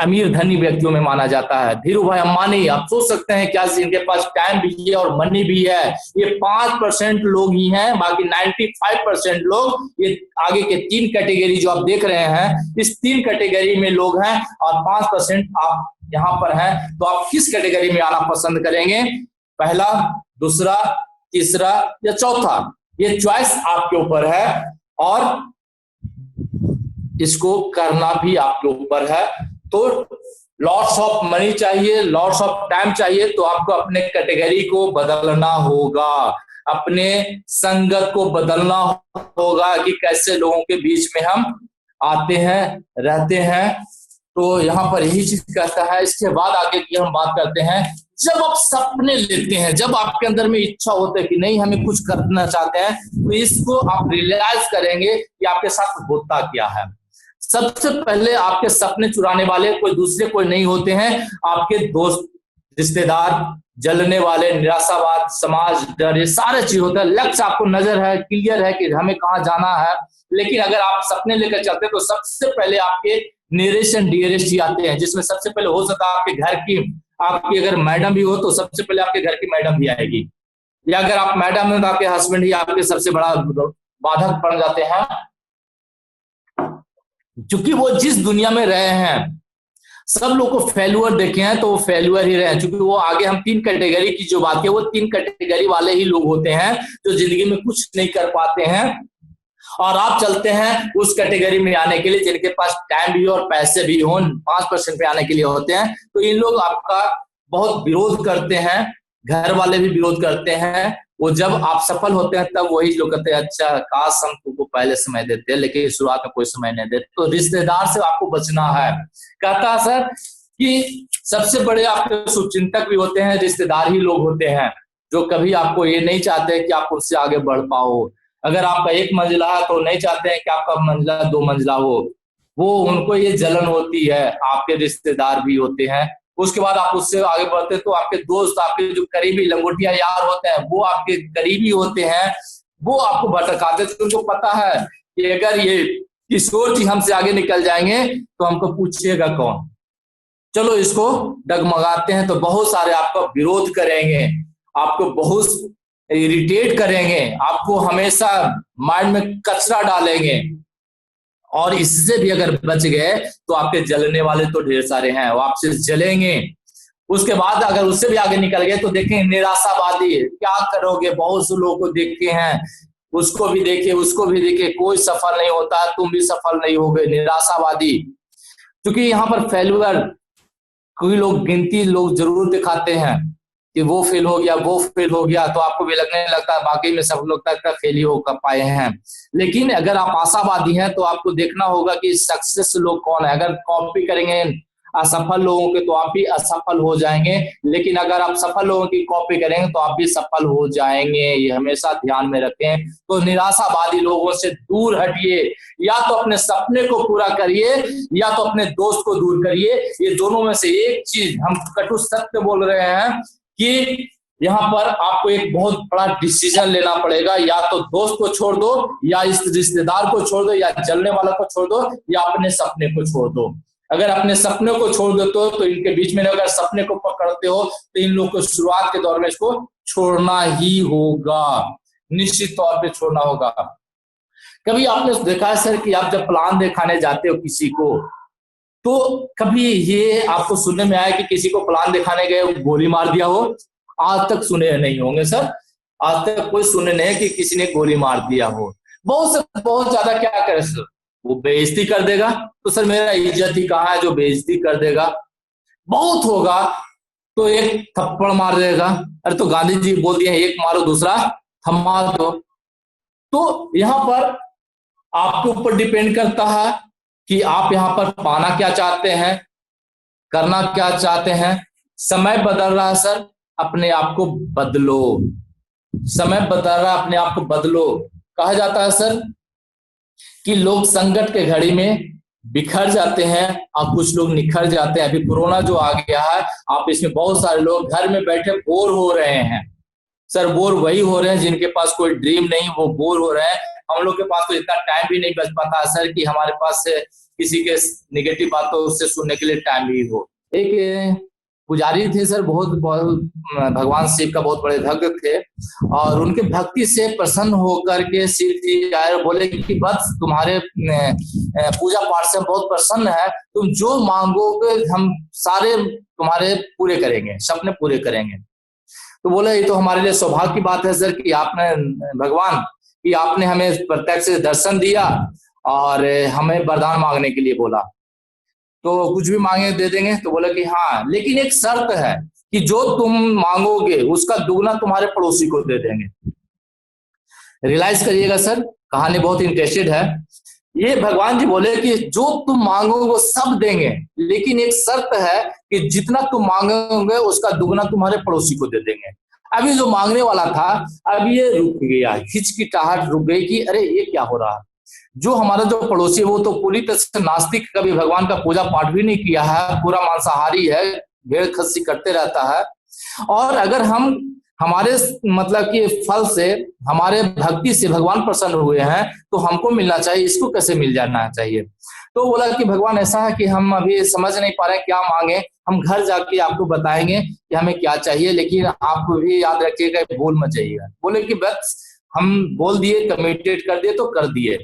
अमीर धनी व्यक्तियों में माना जाता है धीरू भाई अंबानी। आप सोच सकते हैं क्या इनके पास टाइम भी है और मनी भी है। ये 5% लोग ही हैं, बाकी 95% लोग, ये आगे के 3 कैटेगरी जो आप देख रहे हैं, इस 3 कैटेगरी में लोग हैं, और 5% आप यहाँ पर हैं। तो आप किस कैटेगरी में आना पसंद करेंगे, पहला, दूसरा, तीसरा या चौथा, ये चॉइस आपके ऊपर है, और इसको करना भी आपके ऊपर है। तो लॉट्स ऑफ मनी चाहिए, लॉट्स ऑफ टाइम चाहिए, तो आपको अपने कैटेगरी को बदलना होगा, अपने संगत को बदलना होगा कि कैसे लोगों के बीच में हम आते हैं, रहते हैं। तो यहाँ पर यही चीज कहता है। इसके बाद आगे की हम बात करते हैं, जब आप सपने लेते हैं, जब आपके अंदर में इच्छा होता है कि नहीं हमें कुछ करना चाहते हैं, तो इसको आप रियलाइज करेंगे कि आपके साथ होता क्या है। सबसे पहले आपके सपने चुराने वाले कोई दूसरे कोई नहीं होते हैं, आपके दोस्त, रिश्तेदार, जलने वाले, निराशावाद, समाज, डर, ये सारे चीज होते हैं। लक्ष्य आपको नजर है, क्लियर है कि हमें कहाँ जाना है, लेकिन अगर आप सपने लेकर चलते हैं तो सबसे पहले आपके नियरेस्ट एंड डियरेस्ट ही आते हैं, जिसमें सबसे पहले हो सकता है आपके घर की, आपकी अगर मैडम भी हो तो सबसे पहले आपके घर की मैडम भी आएगी, या अगर आप मैडम हैं तो आपके हस्बैंड ही आपके सबसे बड़ा बाधक बन जाते हैं, क्योंकि वो जिस दुनिया में रहे हैं, सब लोग को फेल्यूर देखे हैं तो वो फेल्यूर ही रहे हैं। क्योंकि वो आगे हम 3 कैटेगरी की जो बात की, वो 3 कैटेगरी वाले ही लोग होते हैं जो जिंदगी में कुछ नहीं कर पाते हैं, और आप चलते हैं उस कैटेगरी में आने के लिए जिनके पास टाइम भी हो और पैसे भी हो, 5% पे आने के लिए होते हैं। तो इन लोग आपका बहुत विरोध करते हैं, घर वाले भी विरोध करते हैं। वो जब आप सफल होते हैं तब वही लोग कहते हैं अच्छा काश हम तुमको पहले समय देते हैं, लेकिन शुरुआत में कोई समय नहीं देते। तो रिश्तेदार से आपको बचना है। कहता है सर कि सबसे बड़े आपके शुभचिंतक भी होते हैं रिश्तेदार ही लोग होते हैं, जो कभी आपको ये नहीं चाहते कि आप उससे आगे बढ़ पाओ। अगर आपका 1 मंजिला है तो नहीं चाहते हैं कि आपका मंजिला 2 मंजिला हो, वो उनको ये जलन होती है। आपके रिश्तेदार भी होते हैं। उसके बाद आप उससे आगे बढ़ते तो आपके दोस्त, आपके जो करीबी लंगोटिया यार होते हैं, वो आपके करीबी होते हैं, वो आपको भटकाते। तो उनको पता है कि अगर ये कि सोच ही हमसे आगे निकल जाएंगे तो हमको पूछिएगा कौन। चलो इसको डगमगाते हैं तो बहुत सारे आपका विरोध करेंगे, आपको बहुत इरिटेट करेंगे, आपको हमेशा माइंड में कचरा डालेंगे। और इससे भी अगर बच गए तो आपके जलने वाले तो ढेर सारे हैं, वो आपसे जलेंगे। उसके बाद अगर उससे भी आगे निकल गए तो देखें निराशावादी, क्या करोगे, बहुत से लोगों को देखते हैं, उसको भी देखिए उसको भी देखिए, कोई सफल नहीं होता, तुम भी सफल नहीं होगे, निराशावादी। क्योंकि यहाँ पर फेल्यूर कोई लोग गिनती लोग जरूर दिखाते हैं कि वो फेल हो गया, वो फेल हो गया, तो आपको भी लगने लगता है बाकी में सब लोग तक फेल ही हो पाए हैं। लेकिन अगर आप आशावादी हैं तो आपको देखना होगा कि सक्सेस लोग कौन है। अगर कॉपी करेंगे असफल लोगों के तो आप भी असफल हो जाएंगे, लेकिन अगर आप सफल लोगों की कॉपी करेंगे तो आप भी सफल हो जाएंगे। ये हमेशा ध्यान में रखें। तो निराशावादी लोगों से दूर हटिए, या तो अपने सपने को पूरा करिए या तो अपने दोस्त को दूर करिए। ये दोनों में से एक चीज हम कटु सत्य बोल रहे हैं कि यहाँ पर आपको एक बहुत बड़ा डिसीजन लेना पड़ेगा, या तो दोस्त को छोड़ दो, या इस रिश्तेदार को छोड़ दो, या जलने वाला को छोड़ दो, या अपने सपने को छोड़ दो। अगर अपने सपने को छोड़ देते हो तो इनके बीच में, अगर सपने को पकड़ते हो तो इन लोगों को शुरुआत के दौर में इसको छोड़ना ही होगा, निश्चित तौर पे छोड़ना होगा। कभी आपने देखा है सर कि आप जब प्लान दिखाने जाते हो किसी को, तो कभी ये आपको सुनने में आया कि किसी को प्लान दिखाने गए गोली मार दिया हो? आज तक सुने नहीं होंगे सर, आज तक कोई सुने नहीं कि किसी ने गोली मार दिया हो। बहुत ज्यादा क्या करे सर, वो बेइज्जती कर देगा। तो सर मेरा इज्जत ही कहाँ है जो बेइज्जती कर देगा? बहुत होगा तो एक थप्पड़ मार देगा। अरे तो गांधी जी बोल दिए एक मारो दूसरा थमा दो। तो यहाँ पर आपके ऊपर डिपेंड करता है कि आप यहाँ पर पाना क्या चाहते हैं, करना क्या चाहते हैं। समय बदल रहा है सर, अपने आप को बदलो। समय बदल रहा है, अपने आप को बदलो। कहा जाता है सर कि लोग संकट के घड़ी में बिखर जाते हैं और कुछ लोग निखर जाते हैं। अभी कोरोना जो आ गया है, आप इसमें बहुत सारे लोग घर में बैठे बोर हो रहे हैं। सर बोर वही हो रहे हैं जिनके पास कोई ड्रीम नहीं, वो बोर हो रहे हैं। हम लोग के पास तो इतना टाइम भी नहीं बच पाता सर कि हमारे पास से किसी के नेगेटिव बातों उससे सुनने के लिए टाइम भी हो। एक पुजारी थे सर, बहुत भगवान शिव का बहुत बड़े भक्त थे, और उनके भक्ति से प्रसन्न होकर के शिव जी आए, बोले कि बस तुम्हारे पूजा पाठ से बहुत प्रसन्न है, तुम जो मांगोगे हम सारे तुम्हारे पूरे करेंगे, सपने पूरे करेंगे। तो बोले ये तो हमारे लिए सौभाग्य की बात है सर कि आपने भगवान कि आपने हमें प्रत्यक्ष दर्शन दिया और हमें वरदान मांगने के लिए बोला, तो कुछ भी मांगे दे देंगे। तो बोला कि हाँ, लेकिन एक शर्त है कि जो तुम मांगोगे उसका दुगना तुम्हारे पड़ोसी को दे देंगे। रियलाइज करिएगा सर, कहानी बहुत इंटरेस्टेड है। ये भगवान जी बोले कि जो तुम मांगोगे वो सब देंगे, लेकिन एक शर्त है कि जितना तुम मांगोगे उसका दुगना तुम्हारे पड़ोसी को दे देंगे। अभी जो मांगने वाला था अब ये रुक गया, हिचकिचाहट रुक गई कि अरे ये क्या हो रहा है। जो हमारा जो पड़ोसी है वो तो पूरी तरह से नास्तिक, कभी भगवान का पूजा पाठ भी नहीं किया है, पूरा मांसाहारी है, भेड़ खस्सी करते रहता है। और अगर हम हमारे मतलब कि फल से, हमारे भक्ति से भगवान प्रसन्न हुए हैं तो हमको मिलना चाहिए, इसको कैसे मिल जाना चाहिए। तो बोला कि भगवान ऐसा है कि हम अभी समझ नहीं पा रहे क्या मांगे, हम घर जाके आपको बताएंगे कि हमें क्या चाहिए, लेकिन आप भी याद रखिएगा भूल मत जाइएगा। बोले कि बस हम बोल दिए, कमिटेड कर दिए तो कर दिए।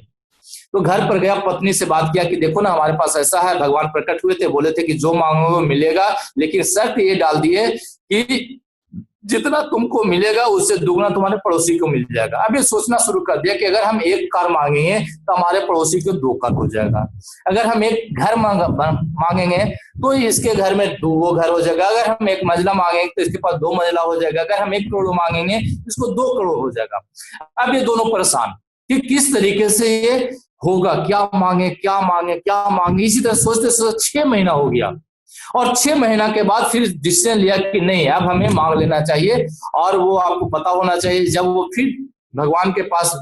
तो घर पर गया, पत्नी से बात किया कि देखो ना हमारे पास ऐसा है, भगवान प्रकट हुए थे, बोले थे कि जो मांगोगे मिलेगा, लेकिन शर्त ये डाल दिए कि जितना तुमको मिलेगा उससे दुगना तुम्हारे पड़ोसी को मिल जाएगा। अब ये सोचना शुरू कर दिया कि अगर हम एक कार मांगेंगे तो हमारे पड़ोसी को 2 कार हो जाएगा, अगर हम एक घर मांगेंगे तो इसके घर में 2 घर हो जाएगा, अगर हम 1 मंजिला मांगेंगे तो इसके पास 2 मंजिला हो जाएगा, अगर हम 1 करोड़ मांगेंगे इसको 2 करोड़ हो जाएगा। अब ये दोनों परेशान कि किस तरीके से ये होगा, क्या मांगे क्या मांगे क्या मांगे, इसी तरह सोचते सोचते 6 महीना हो गया। और 6 महीना के बाद फिर डिसीजन लिया कि नहीं अब हमें मांग लेना चाहिए। और वो आपको पता होना चाहिए, जब वो फिर भगवान के पास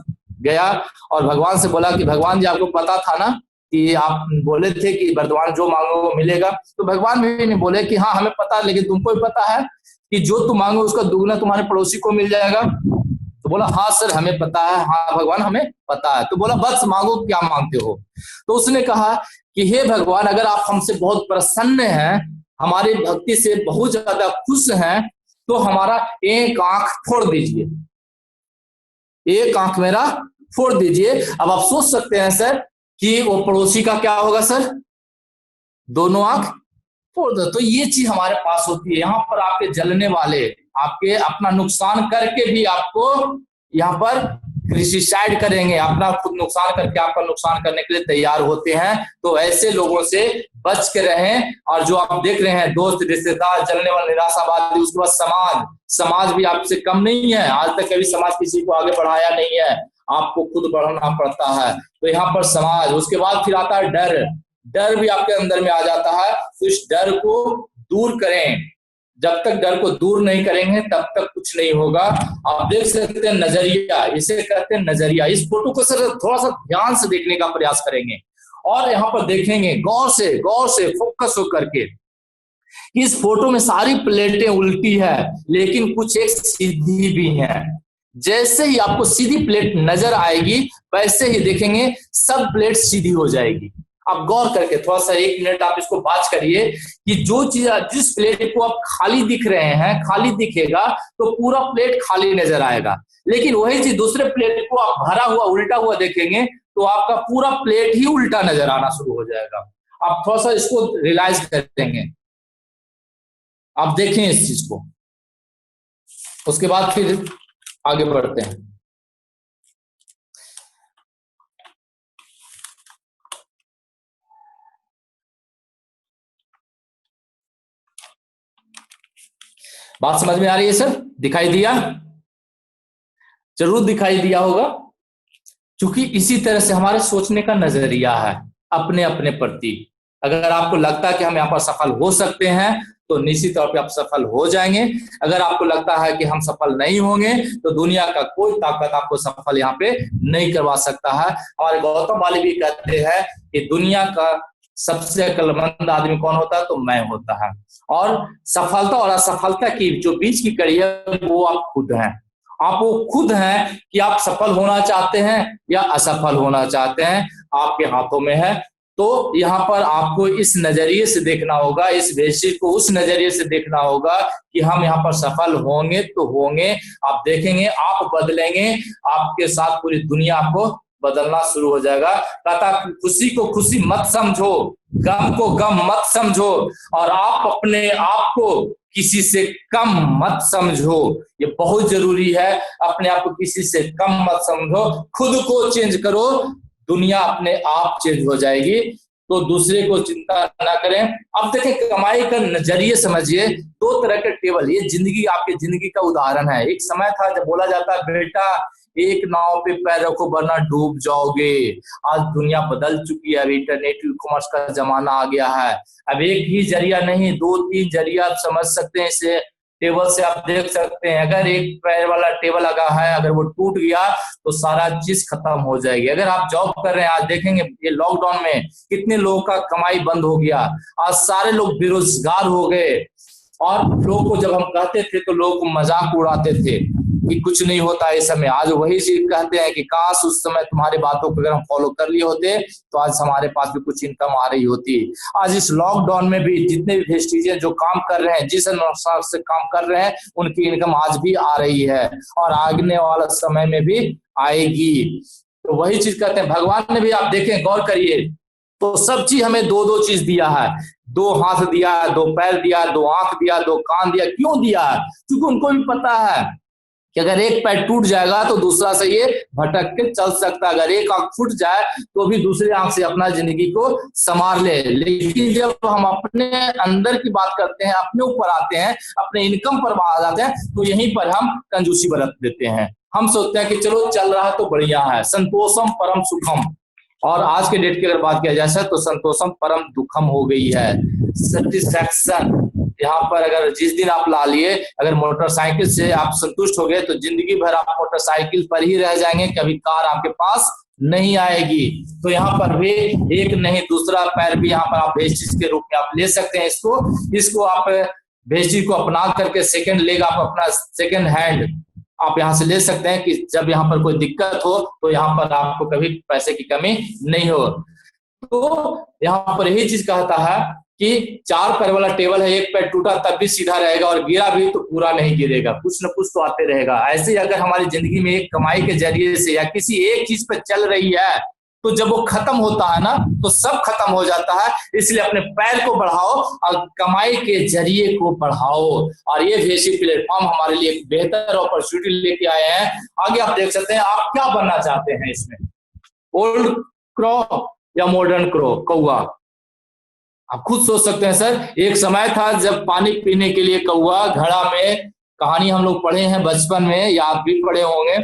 गया और भगवान से बोला कि भगवान जी आपको पता था ना कि आप बोले थे कि वर्तमान जो मांगो वो मिलेगा, तो भगवान भी नहीं बोले कि हाँ हमें पता, लेकिन तुमको भी पता है कि जो तुम मांगो उसका दुगना तुम्हारे पड़ोसी को मिल जाएगा। तो तो बोला हाँ सर हमें पता है, हाँ भगवान हमें पता है। तो बोला बस मांगो, क्या मांगते हो। तो उसने कहा कि हे भगवान, अगर आप हमसे बहुत प्रसन्न हैं, हमारी भक्ति से बहुत ज्यादा खुश हैं, तो हमारा एक आंख फोड़ दीजिए, एक आंख मेरा फोड़ दीजिए। अब आप सोच सकते हैं सर कि वो पड़ोसी का क्या होगा सर, दोनों आंख फोड़ दो। तो ये चीज हमारे पास होती है। यहाँ पर आपके जलने वाले, आपके अपना नुकसान करके भी आपको यहाँ पर क्रिटिसाइड करेंगे, अपना खुद नुकसान करके आपका नुकसान करने के लिए तैयार होते हैं। तो ऐसे लोगों से बच के रहें। और जो आप देख रहे हैं दोस्त, रिश्तेदार, जलने वाले, निराशावादी, उसके बाद समाज, समाज भी आपसे कम नहीं है। आज तक कभी समाज किसी को आगे बढ़ाया नहीं है, आपको खुद बढ़ाना पड़ता है। तो यहाँ पर समाज, उसके बाद फिर आता है डर, डर भी आपके अंदर में आ जाता है। तो इस डर को दूर करें, जब तक डर को दूर नहीं करेंगे तब तक कुछ नहीं होगा। आप देख सकते हैं नजरिया, इसे कहते हैं नजरिया। इस फोटो को सर थोड़ा सा ध्यान से देखने का प्रयास करेंगे और यहाँ पर देखेंगे गौर से फोकस होकर के। इस फोटो में सारी प्लेटें उल्टी है, लेकिन कुछ एक सीधी भी है। जैसे ही आपको सीधी प्लेट नजर आएगी, वैसे ही देखेंगे सब प्लेट सीधी हो जाएगी। आप गौर करके थोड़ा सा 1 मिनट आप इसको बात करिए कि जो चीज, जिस प्लेट को आप खाली दिख रहे हैं, खाली दिखेगा तो पूरा प्लेट खाली नजर आएगा। लेकिन वही चीज दूसरे प्लेट को आप भरा हुआ, उल्टा हुआ देखेंगे तो आपका पूरा प्लेट ही उल्टा नजर आना शुरू हो जाएगा। आप थोड़ा सा इसको रियलाइज करेंगे, आप देखें इस चीज को, उसके बाद फिर आगे बढ़ते हैं। बात समझ में आ रही है सर? दिखाई दिया? जरूर दिखाई दिया होगा, क्योंकि इसी तरह से हमारे सोचने का नजरिया है अपने अपने प्रति। अगर आपको लगता है कि हम यहाँ पर सफल हो सकते हैं तो निश्चित तौर पे आप सफल हो जाएंगे। अगर आपको लगता है कि हम सफल नहीं होंगे तो दुनिया का कोई ताकत आपको सफल यहाँ पे नहीं करवा सकता है। हमारे गौतम वाले भी कहते हैं कि दुनिया का सबसे अक्लमंद आदमी कौन होता है, तो मैं होता है। और सफलता और असफलता की जो बीच की कड़ी है वो आप खुद हैं। आप वो खुद हैं कि आप सफल होना चाहते हैं या असफल होना चाहते हैं, आपके हाथों में है। तो यहाँ पर आपको इस नजरिए से देखना होगा, इस बेसिस को उस नजरिए से देखना होगा कि हम यहाँ पर सफल होंगे तो होंगे। आप देखेंगे, आप बदलेंगे, आपके साथ पूरी दुनिया आपको बदलना शुरू हो जाएगा। कहता खुशी को खुशी मत समझो, गम को गम मत समझो, और आप अपने आप को किसी से कम मत समझो। ये बहुत जरूरी है, अपने आप को किसी से कम मत समझो, खुद को चेंज करो, दुनिया अपने आप चेंज हो जाएगी। तो दूसरे को चिंता ना करें। अब देखें, कमाई का नजरिए समझिए। 2 तरह के टेबल, ये जिंदगी, आपकी जिंदगी का उदाहरण है। एक समय था जब बोला जाता है बेटा एक नाव पे पैर रखो वरना डूब जाओगे। आज दुनिया बदल चुकी है, इंटरनेट कॉमर्स का जमाना आ गया है। अब एक ही जरिया नहीं, 2-3 जरिया आप समझ सकते हैं। इसे टेबल से आप देख सकते हैं, अगर एक पैर वाला टेबल लगा है, अगर वो टूट गया तो सारा चीज खत्म हो जाएगी। अगर आप जॉब कर रहे हैं, आज देखेंगे ये लॉकडाउन में कितने लोगों का कमाई बंद हो गया, आज सारे लोग बेरोजगार हो गए। और लोगों को जब हम कहते थे तो लोग मजाक उड़ाते थे कि कुछ नहीं होता इस समय। आज वही चीज कहते हैं कि काश उस समय तुम्हारी बातों को अगर हम फॉलो कर लिए होते तो आज हमारे पास भी कुछ इनकम आ रही होती। आज इस लॉकडाउन में भी जितने भी वेस्टिजें जो काम कर रहे हैं, जिस अनुसार से काम कर रहे हैं, उनकी इनकम आज भी आ रही है और आगने वाला समय में भी आएगी। तो वही चीज कहते हैं, भगवान ने भी, आप देखें गौर करिए, तो सब चीज हमें 2-2 चीज दिया है। 2 हाथ दिया, 2 पैर दिया, 2 आंख दिया, 2 कान दिया। क्यों दिया है? क्योंकि उनको भी पता है कि अगर एक पैर टूट जाएगा तो दूसरा से ये भटक के चल सकता है। अगर एक आंख फूट जाए तो भी दूसरे आंख से अपना जिंदगी को संवार ले। लेकिन जब हम अपने अंदर की बात करते हैं, अपने ऊपर आते हैं, अपने इनकम पर आ जाते हैं, तो यहीं पर हम कंजूसी बरत देते हैं। हम सोचते हैं कि चलो चल रहा है तो बढ़िया है, संतोषम परम सुखम। और आज के डेट की अगर बात किया जाए तो संतोषम परम दुखम हो गई है। सेटिस्फैक्शन यहाँ पर अगर जिस दिन आप ला लिए, अगर मोटरसाइकिल से आप संतुष्ट हो गए तो जिंदगी भर आप मोटरसाइकिल पर ही रह जाएंगे, कभी कार आपके पास नहीं आएगी। तो यहाँ पर भी एक नहीं दूसरा पैर भी यहाँ पर आप वेस्टेज के रूप में आप ले सकते हैं। इसको आप वेस्टेज को अपना करके सेकंड लेग आप अपना सेकंड हैंड आप यहाँ से ले सकते हैं कि जब यहाँ पर कोई दिक्कत हो तो यहाँ पर आपको कभी पैसे की कमी नहीं हो। तो यहाँ पर यही चीज कहता है कि 4 पैर वाला टेबल है, एक पैर टूटा तब भी सीधा रहेगा और गिरा भी तो पूरा नहीं गिरेगा, कुछ न कुछ तो आते रहेगा। ऐसे ही अगर हमारी जिंदगी में एक कमाई के जरिए से या किसी एक चीज पर चल रही है तो जब वो खत्म होता है ना तो सब खत्म हो जाता है। इसलिए अपने पैर को बढ़ाओ और कमाई के जरिए को बढ़ाओ। और ये वेसी प्लेटफॉर्म हमारे लिए एक बेहतर अपॉर्चुनिटी लेके आए हैं। आगे आप देख सकते हैं आप क्या बनना चाहते हैं इसमें, ओल्ड क्रॉ या मॉडर्न क्रॉ, कौआ। आप खुद सोच सकते हैं सर। एक समय था जब पानी पीने के लिए कौआ घड़ा में, कहानी हम लोग पढ़े हैं बचपन में या आप भी पढ़े होंगे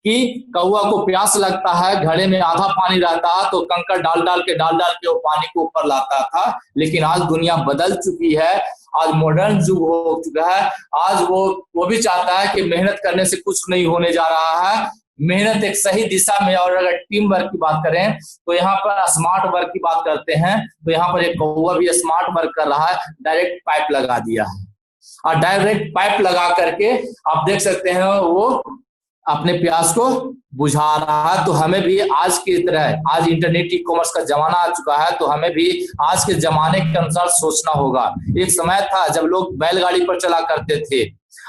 कि कौआ को प्यास लगता है, घड़े में आधा पानी रहता है तो कंकड़ डाल डाल के वो पानी को ऊपर लाता था। लेकिन आज दुनिया बदल चुकी है, आज मॉडर्न युग हो चुका है। आज वो भी चाहता है कि मेहनत करने से कुछ नहीं होने जा रहा है, मेहनत एक सही दिशा में। और अगर टीम वर्क की बात करें तो यहाँ पर स्मार्ट वर्क की बात करते हैं तो यहाँ पर एक कौआ भी स्मार्ट वर्क कर रहा है, डायरेक्ट पाइप लगा दिया है और डायरेक्ट पाइप लगा करके आप देख सकते हैं वो अपने प्यास को बुझा रहा है। तो हमें भी आज की तरह, आज इंटरनेट ई कॉमर्स का जमाना आ चुका है तो हमें भी आज के जमाने के अनुसार सोचना होगा। एक समय था जब लोग बैलगाड़ी पर चला करते थे,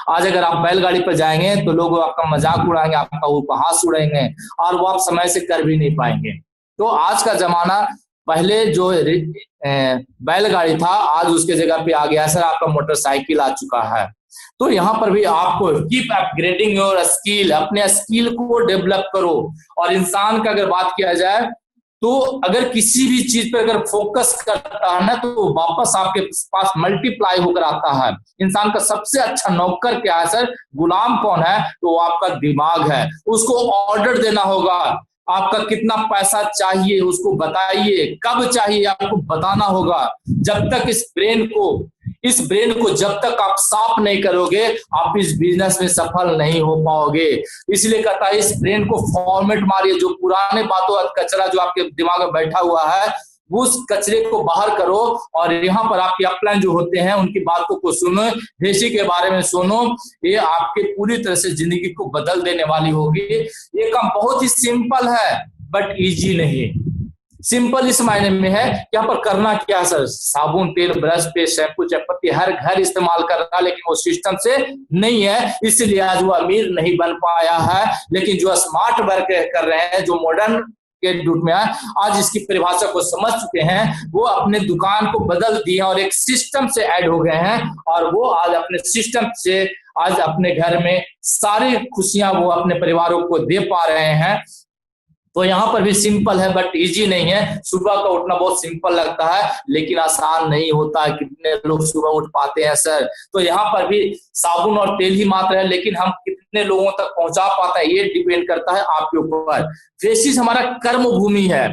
आज अगर आप बैलगाड़ी पर जाएंगे तो लोग आपका मजाक उड़ाएंगे, आपका उपहास उड़ाएंगे और वो आप समय से कर भी नहीं पाएंगे। तो आज का जमाना, पहले जो बैलगाड़ी था आज उसके जगह पे आ गया सर आपका मोटरसाइकिल आ चुका है। तो यहाँ पर भी आपको कीप अपग्रेडिंग योर स्किल, अपने स्किल को डेवलप करो। और इंसान का अगर बात किया जाए तो अगर किसी भी चीज पर अगर फोकस करता है ना तो वापस आपके पास मल्टीप्लाई होकर आता है। इंसान का सबसे अच्छा नौकर क्या है सर, गुलाम कौन है, तो आपका दिमाग है। उसको ऑर्डर देना होगा, आपका कितना पैसा चाहिए उसको बताइए, कब चाहिए आपको बताना होगा। जब तक इस ब्रेन को जब तक आप साफ नहीं करोगे आप इस बिजनेस में सफल नहीं हो पाओगे। इसलिए कहता है इस ब्रेन को फॉर्मेट मारिए, जो पुराने बातों कचरा जो आपके दिमाग में बैठा हुआ है उस कचरे को बाहर करो और यहाँ पर आपके अपलाइन जो होते हैं उनकी बातों को सुनो, भेसी के बारे में सुनो। ये आपके पूरी तरह से जिंदगी को बदल देने वाली होगी। ये काम बहुत ही सिंपल है बट इजी नहीं। सिंपल इस मायने में है कि यहाँ पर करना क्या सर, साबुन, तेल, ब्रश, पेस्ट, शैम्पू, चटपटी हर घर इस्तेमाल कर रहा है लेकिन वो सिस्टम से नहीं है, इसलिए आज वो अमीर नहीं बन पाया है। लेकिन जो स्मार्ट वर्क कर रहे हैं, जो मॉडर्न के रूप में आज इसकी परिभाषा को समझ चुके हैं, वो अपने दुकान को बदल दिए और एक सिस्टम से ऐड हो गए हैं और वो आज अपने सिस्टम से आज अपने घर में सारी खुशियां वो अपने परिवारों को दे पा रहे हैं। तो यहाँ पर भी सिंपल है बट इजी नहीं है। सुबह का उठना बहुत सिंपल लगता है लेकिन आसान नहीं होता है। कितने लोग सुबह उठ पाते हैं सर। तो यहाँ पर भी साबुन और तेल ही मात्र है लेकिन हम कितने लोगों तक पहुंचा पाता है ये डिपेंड करता है आपके ऊपर। फेसिस हमारा कर्म भूमि है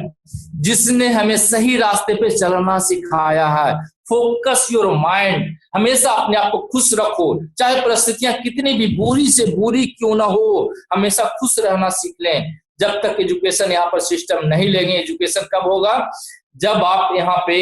जिसने हमें सही रास्ते पे चलना सिखाया है। फोकस योर माइंड, हमेशा अपने आप को खुश रखो, चाहे परिस्थितियां कितनी भी बुरी से बुरी क्यों ना हो, हमेशा खुश रहना सीख लें। जब तक एजुकेशन यहाँ पर सिस्टम नहीं लेंगे, एजुकेशन कब होगा, जब आप यहाँ पे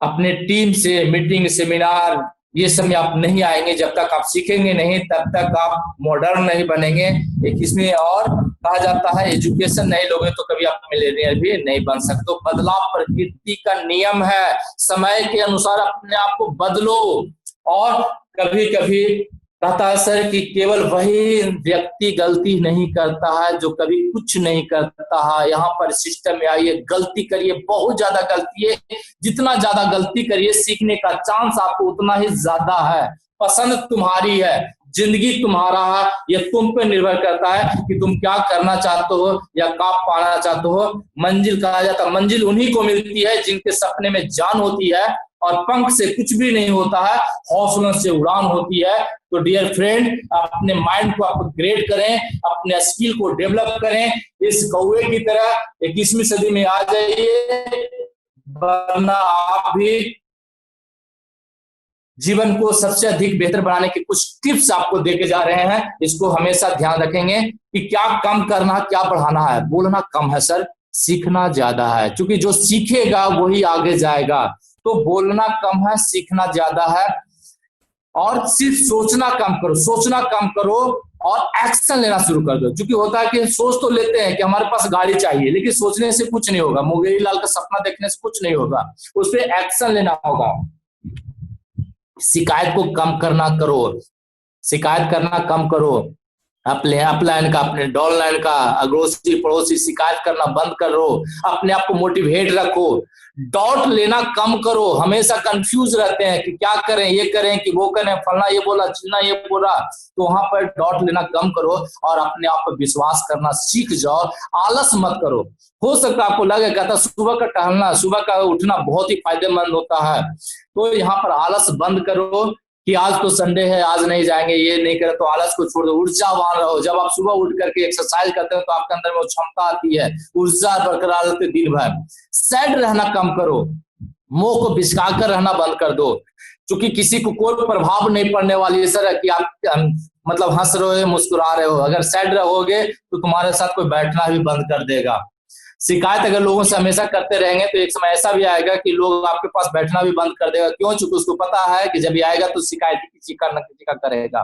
अपने टीम से मीटिंग, सेमिनार ये सब में आप नहीं आएंगे, जब तक आप सीखेंगे नहीं तब तक आप मॉडर्न नहीं बनेंगे। एक इसमें और कहा जाता है एजुकेशन नहीं लोगे तो कभी आप मिलेनियर भी नहीं बन सकते। तो बदलाव प्रकृति का नियम है, समय के अनुसार अपने आप को बदलो। और कभी कभी कहता है सर कि केवल वही व्यक्ति गलती नहीं करता है जो कभी कुछ नहीं करता है। यहाँ पर सिस्टम में आइए, गलती करिए, बहुत ज्यादा गलती है, जितना ज्यादा गलती करिए सीखने का चांस आपको उतना ही ज्यादा है। पसंद तुम्हारी है, जिंदगी तुम्हारा है, यह तुम पे निर्भर करता है कि तुम क्या करना चाहते हो या क्या पाना चाहते हो। मंजिल कहा जाता है, मंजिल उन्हीं को मिलती है जिनके सपने में जान होती है और पंख से कुछ भी नहीं होता है, हौसलों से उड़ान होती है। तो डियर फ्रेंड, अपने माइंड को अपग्रेड करें, अपने स्किल को डेवलप करें, इस कौवे की तरह 21वीं सदी में आ जाइए, वरना आप भी जीवन को सबसे अधिक बेहतर बनाने के कुछ टिप्स आपको देके जा रहे हैं। इसको हमेशा ध्यान रखेंगे कि क्या कम करना, क्या बढ़ाना है। बोलना कम है सर, सीखना ज्यादा है, क्योंकि जो सीखेगा वही आगे जाएगा। तो बोलना कम है, सीखना ज्यादा है। और सिर्फ सोचना कम करो, सोचना कम करो और एक्शन लेना शुरू कर दो। क्योंकि होता है कि सोच तो लेते हैं कि हमारे पास गाड़ी चाहिए, लेकिन सोचने से कुछ नहीं होगा, मुंगेरी लाल का सपना देखने से कुछ नहीं होगा, उस पर एक्शन लेना होगा। शिकायत को कम करना करो, शिकायत करना कम करो, अपने अपलाइन का, अपने डाउनलाइन का, अड़ोसी पड़ोसी शिकायत करना बंद करो, अपने आप को मोटिवेट रखो, डॉट लेना कम करो। हमेशा कंफ्यूज रहते हैं कि क्या करें, ये करें कि वो करें, फलना ये बोला, चिलना ये बोला, तो वहां पर डॉट लेना कम करो और अपने आप पर विश्वास करना सीख जाओ। आलस मत करो। हो सकता है आपको लगेगा था सुबह का टहलना, सुबह का उठना बहुत ही फायदेमंद होता है, तो यहाँ पर आलस बंद करो कि आज तो संडे है, आज नहीं जाएंगे, ये नहीं करें, तो आलस को छोड़ दो, ऊर्जावान रहो। जब आप सुबह उठ करके एक्सरसाइज करते हो तो आपके अंदर में वो क्षमता आती है, ऊर्जा बरकरार रहती है दिन भर। सैड रहना कम करो, मुंह को बिचका कर रहना बंद कर दो, क्योंकि किसी को कोई प्रभाव नहीं पड़ने वाली है सर कि आप मतलब हंस रहे हो, मुस्कुरा रहे हो। अगर सैड रहोगे तो तुम्हारे साथ कोई बैठना भी बंद कर देगा। शिकायत अगर लोगों से हमेशा करते रहेंगे तो एक समय ऐसा भी आएगा कि लोग आपके पास बैठना भी बंद कर देगा। क्यों? चूंकि उसको पता है कि जब ये आएगा तो शिकायत किसी का न किसी का करेगा।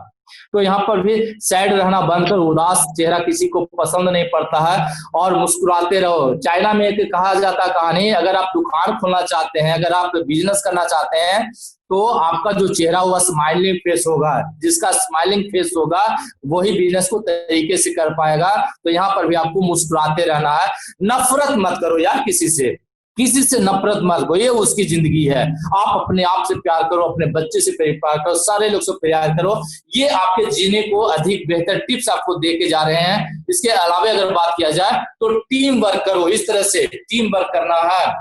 तो यहाँ पर भी सैड रहना बंद कर, उदास चेहरा किसी को पसंद नहीं पड़ता है, और मुस्कुराते रहो। चाइना में एक कहा जाता कहानी, अगर आप दुकान खोलना चाहते हैं, अगर आप बिजनेस करना चाहते हैं, तो आपका जो चेहरा हुआ स्माइलिंग फेस होगा, जिसका स्माइलिंग फेस होगा वही बिजनेस को तरीके से कर पाएगा। तो यहाँ पर भी आपको मुस्कुराते रहना है। नफरत मत करो यार किसी से, किसी से नफरत मत करो, ये उसकी जिंदगी है। आप अपने आप से प्यार करो, अपने बच्चे से प्यार करो, सारे लोग से प्यार करो। ये आपके जीने को अधिक बेहतर टिप्स आपको दे के जा रहे हैं। इसके अलावा अगर बात किया जाए तो टीम वर्क करो, इस तरह से टीम वर्क करना है।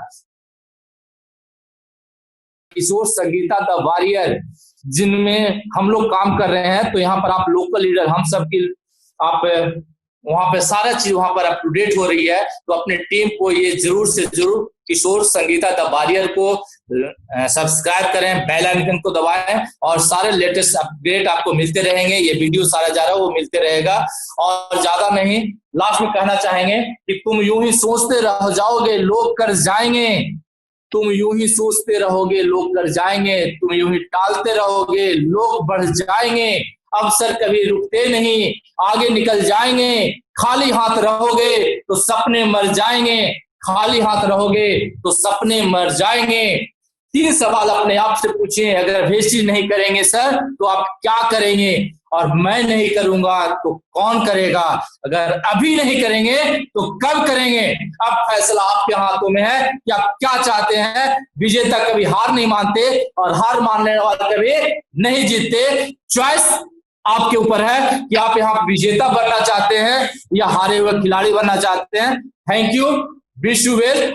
किशोर संगीता द वॉरियर जिनमें हम लोग काम कर रहे हैं, तो यहाँ पर आप लोकल लीडर, हम सब की आप वहां पे सारा चीज वहां पर अप टू डेट हो रही है। तो अपने टीम को ये जरूर से जरूर किशोर संगीता द वॉरियर को सब्सक्राइब करें, बेल आइकन को दबाएं और सारे लेटेस्ट अपडेट आपको मिलते रहेंगे। ये वीडियो सारा जा रहा है वो मिलते रहेगा। और ज्यादा नहीं, लास्ट में कहना चाहेंगे कि तुम यूं ही सोचते रह जाओगे, लोग कर जाएंगे। तुम यूं ही सोचते रहोगे, लोग कर जाएंगे। तुम यूं ही टालते रहोगे, लोग बढ़ जाएंगे। अवसर कभी रुकते नहीं, आगे निकल जाएंगे। खाली हाथ रहोगे तो सपने मर जाएंगे, खाली हाथ रहोगे तो सपने मर जाएंगे। 3 सवाल अपने आप से पूछिए, अगर वेस्टेज नहीं करेंगे सर तो आप क्या करेंगे, और मैं नहीं करूंगा तो कौन करेगा, अगर अभी नहीं करेंगे तो कब करेंगे। अब फैसला आपके हाथों में है कि आप क्या चाहते हैं। विजेता कभी हार नहीं मानते और हार मानने वाले कभी नहीं जीतते। चॉइस आपके ऊपर है कि आप यहाँ विजेता बनना चाहते हैं या हारे हुए खिलाड़ी बनना चाहते हैं। Thank you, wish you well.